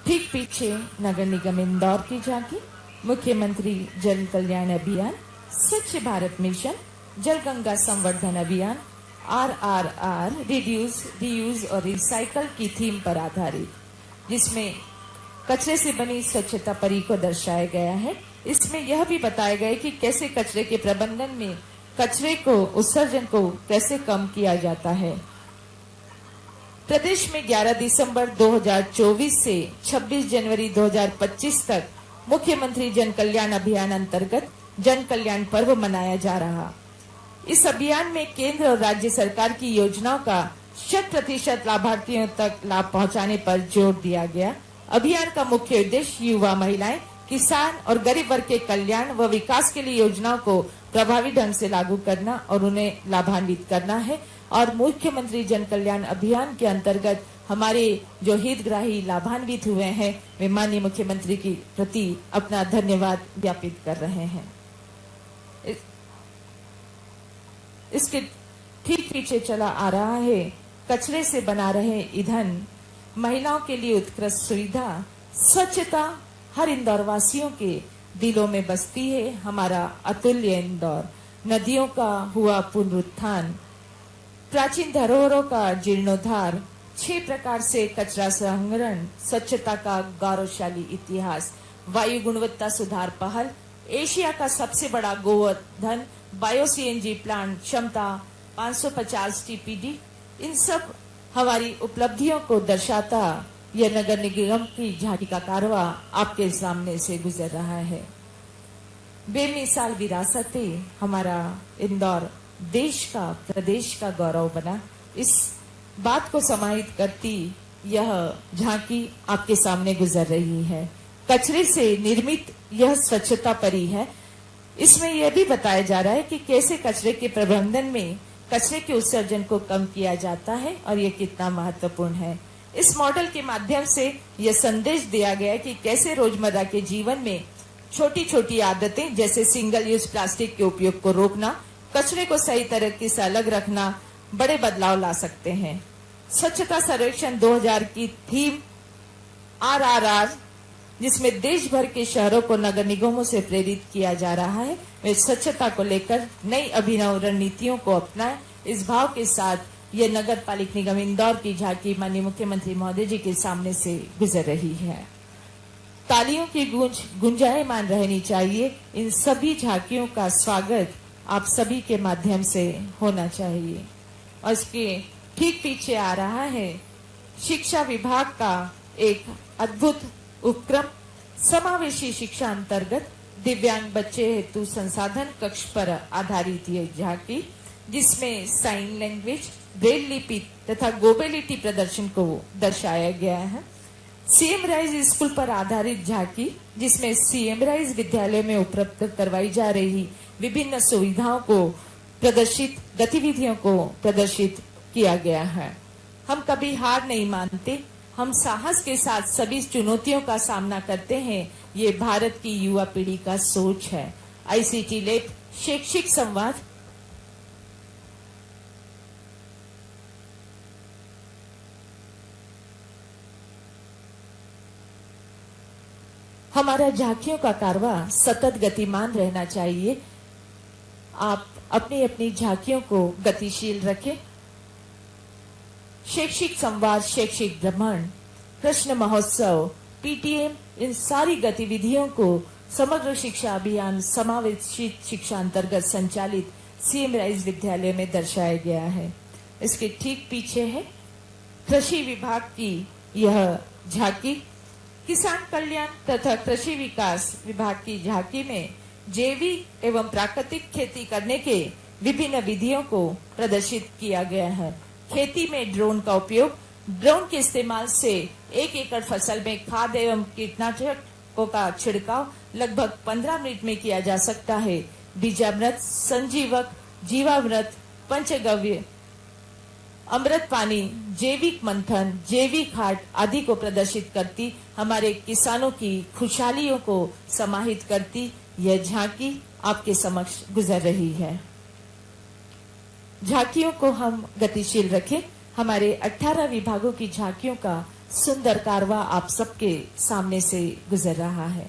ठीक पीछे नगर निगम इंदौर की झांकी, मुख्यमंत्री जन कल्याण अभियान, स्वच्छ भारत मिशन, जल गंगा संवर्धन अभियान, RRR, रिड्यूस, रीयूज और रिसाइकल की थीम पर आधारित, जिसमें कचरे से बनी स्वच्छता परी को दर्शाया गया है। इसमें यह भी बताया गया है कि कैसे कचरे के प्रबंधन में कचरे को उत्सर्जन को कैसे कम किया जाता है। प्रदेश में 11 दिसंबर 2024 से 26 जनवरी 2025 तक मुख्यमंत्री जन कल्याण अभियान अंतर्गत जन कल्याण पर्व मनाया जा रहा। इस अभियान में केंद्र और राज्य सरकार की योजनाओं का 100% लाभार्थियों तक लाभ पहुंचाने पर जोर दिया गया। अभियान का मुख्य उद्देश्य युवा, महिलाएं, किसान और गरीब वर्ग के कल्याण व विकास के लिए योजनाओं को प्रभावी ढंग से लागू करना और उन्हें लाभान्वित करना है। और मुख्यमंत्री जन कल्याण अभियान के अंतर्गत हमारे जो हितग्राही लाभान्वित हुए हैं, वे माननीय मुख्यमंत्री की प्रति अपना धन्यवाद ज्ञापित कर रहे हैं। इसके ठीक पीछे चला आ रहा है कचरे से बना रहे ईंधन, महिलाओं के लिए उत्कृष्ट सुविधा, स्वच्छता हर इंदौर वासियों के दिलों में बसती है। हमारा अतुल्य इंदौर, नदियों का हुआ पुनरुत्थान, प्राचीन धरोहरों का जीर्णोद्धार, 6 प्रकार से कचरा संग्रहण, स्वच्छता का गौरवशाली इतिहास, वायु गुणवत्ता सुधार पहल, एशिया का सबसे बड़ा गोवर्धन बायो CNG प्लांट, क्षमता 550 TPD, इन सब हमारी उपलब्धियों को दर्शाता यह नगर निगम की झांकी का कारवा आपके सामने से गुजर रहा है। बेमिसाल विरासतें, हमारा इंदौर देश का, प्रदेश का गौरव बना, इस बात को समाहित करती यह झांकी आपके सामने गुजर रही है। कचरे से निर्मित यह स्वच्छता परी है। इसमें यह भी बताया जा रहा है कि कैसे कचरे के प्रबंधन में कचरे के उत्सर्जन को कम किया जाता है और यह कितना महत्वपूर्ण है। इस मॉडल के माध्यम से यह संदेश दिया गया कि कैसे रोजमर्रा के जीवन में छोटी छोटी आदतें जैसे सिंगल यूज प्लास्टिक के उपयोग को रोकना, कचरे को सही तरीके से अलग रखना बड़े बदलाव ला सकते हैं। स्वच्छता सर्वेक्षण 2000 की थीम RRR, जिसमें देश भर के शहरों को नगर निगमों से प्रेरित किया जा रहा है, वे स्वच्छता को लेकर नई अभिनव रणनीतियों को अपनाएं। इस भाव के साथ ये नगर पालिक निगम इंदौर की झांकी माननीय मुख्यमंत्री महोदय जी के सामने से गुजर रही है। तालियों की गूंज गुंजायमान रहनी चाहिए। इन सभी झांकियों का स्वागत आप सभी के माध्यम से होना चाहिए। और इसके ठीक पीछे आ रहा है शिक्षा विभाग का एक अद्भुत उपक्रम, समावेशी शिक्षा अंतर्गत दिव्यांग बच्चे हेतु संसाधन कक्ष पर आधारित ये झांकी, जिसमें साइन लैंग्वेज, ब्रेल लिपि तथा गोबेलिटी प्रदर्शन को दर्शाया गया है। CM राइज स्कूल पर आधारित झांकी, जिसमें CM राइज विद्यालय में उपलब्ध करवाई जा रही विभिन्न सुविधाओं को प्रदर्शित, गतिविधियों को प्रदर्शित किया गया है। हम कभी हार नहीं मानते, हम साहस के साथ सभी चुनौतियों का सामना करते हैं। ये भारत की युवा पीढ़ी का सोच है। ICT लैब शैक्षिक संवाद हमारा झांकियों का कारवा सतत गतिमान रहना चाहिए। आप अपनी अपनी झांकियों को गतिशील रखें। शैक्षिक संवाद, शैक्षिक भ्रमण, प्रश्न महोत्सव, पीटीएम, इन सारी गतिविधियों को समग्र शिक्षा अभियान समावेशी शिक्षा अंतर्गत संचालित सीएम राइज विद्यालय में दर्शाया गया है। इसके ठीक पीछे है कृषि विभाग की यह झांकी। किसान कल्याण तथा कृषि विकास विभाग की झांकी में जैविक एवं प्राकृतिक खेती करने के विभिन्न विधियों को प्रदर्शित किया गया है। खेती में ड्रोन का उपयोग, ड्रोन के इस्तेमाल से 1 एकड़ फसल में खाद एवं कीटनाशकों का छिड़काव लगभग 15 मिनट में किया जा सकता है। बीजामृत, संजीवक, जीवामृत, पंचगव्य, अमृत पानी, जैविक मंथन, जैविक खाद आदि को प्रदर्शित करती हमारे किसानों की खुशहालियों को समाहित करती यह झांकी आपके समक्ष गुजर रही है। झांकियों को हम गतिशील रखें। हमारे 18 विभागों की झांकियों का सुंदर कारवा आप सबके सामने से गुजर रहा है।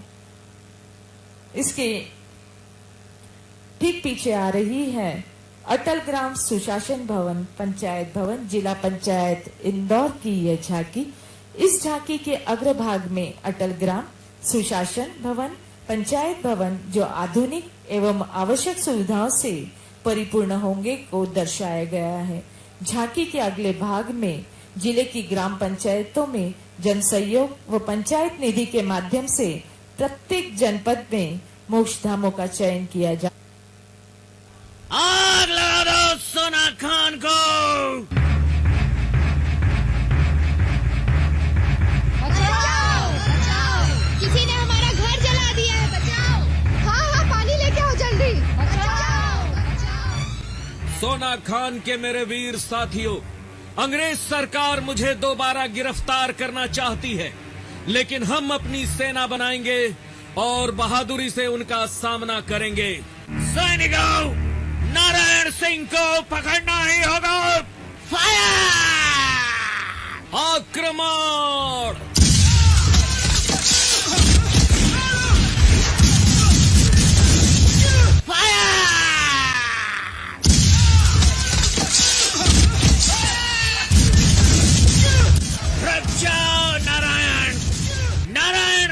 इसके ठीक पीछे आ रही है अटल ग्राम सुशासन भवन, पंचायत भवन, जिला पंचायत इंदौर की यह झांकी। इस झांकी के अग्रभाग में अटल ग्राम सुशासन भवन, पंचायत भवन जो आधुनिक एवं आवश्यक सुविधाओं से परिपूर्ण होंगे को दर्शाया गया है। झांकी के अगले भाग में जिले की ग्राम पंचायतों में जन सहयोग व पंचायत निधि के माध्यम से प्रत्येक जनपद में मोक्ष धामों का चयन किया जा। आग लगा दो सोना खान को। बचाओ, बचाओ, किसी ने हमारा घर जला दिया है, बचाओ। हाँ हाँ, पानी लेके आओ जल्दी, बचाओ, बचाओ। सोना खान के मेरे वीर साथियों, अंग्रेज सरकार मुझे दोबारा गिरफ्तार करना चाहती है, लेकिन हम अपनी सेना बनाएंगे और बहादुरी से उनका सामना करेंगे। सैनिकों, नारायण सिंह को पकड़ना ही होगा। फायर! आक्रमण! फायर! रुक जाओ नारायण। नारायण,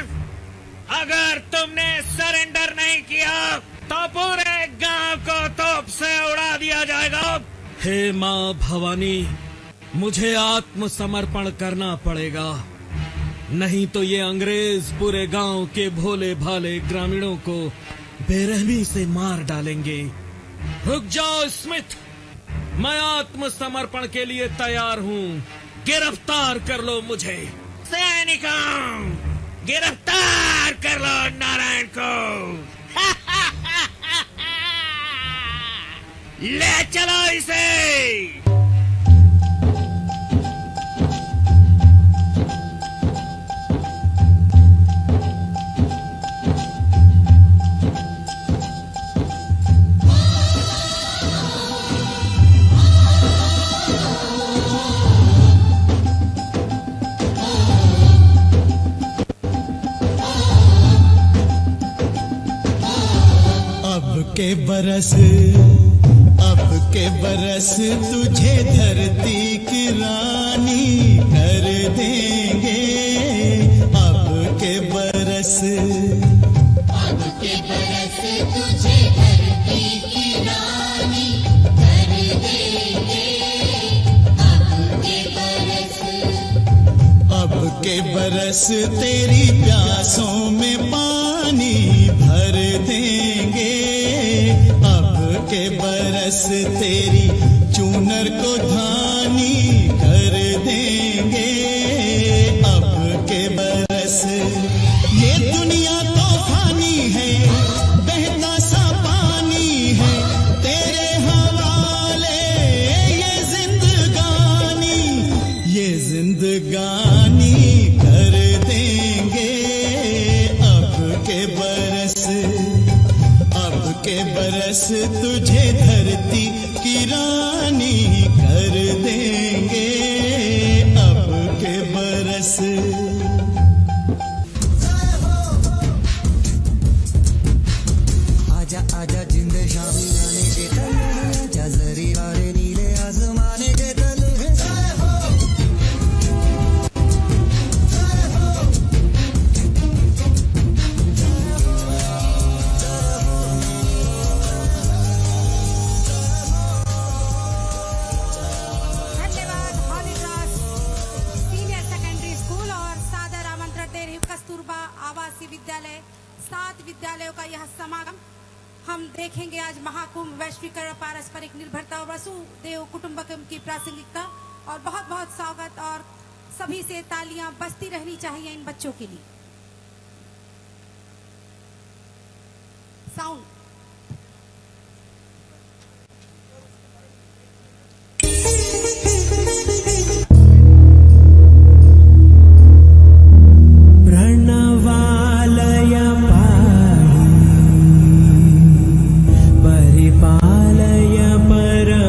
अगर तुमने सरेंडर नहीं किया तो पूरे गांव को तोप से उड़ा दिया जाएगा। हे माँ भवानी, मुझे आत्मसमर्पण करना पड़ेगा, नहीं तो ये अंग्रेज पूरे गांव के भोले भाले ग्रामीणों को बेरहमी से मार डालेंगे। रुक जाओ स्मिथ, मैं आत्मसमर्पण के लिए तैयार हूँ। गिरफ्तार कर लो मुझे। सैनिकों, गिरफ्तार कर लो नारायण को। ले चलो इसे। अब के बरस तुझे धरती की रानी कर देंगे। अब के बरस तुझे धरती की रानी कर देंगे। अब के बरस तेरी प्यासों में पानी भर देंगे। के बरस तेरी चूनर को धानी कर देंगे। अब के बरस ये दुनिया तो फानी है, बहता सा पानी है तेरे हवाले। ये जिंदगानी कर देंगे। अब के बरस तुझे धरती की रानी कर देंगे। अब के बरस आजा आजा जिंदे शामी गाने के तले, आजा जरी वाले नीले आसमाने के तले। विद्यालयों का यह समागम हम देखेंगे। आज महाकुंभ, वैश्वीकरण, पारस्परिक निर्भरता और वसुदेव कुटुंबकम की प्रासंगिकता, और बहुत बहुत स्वागत, और सभी से तालियां बजती रहनी चाहिए इन बच्चों के लिए। साउंड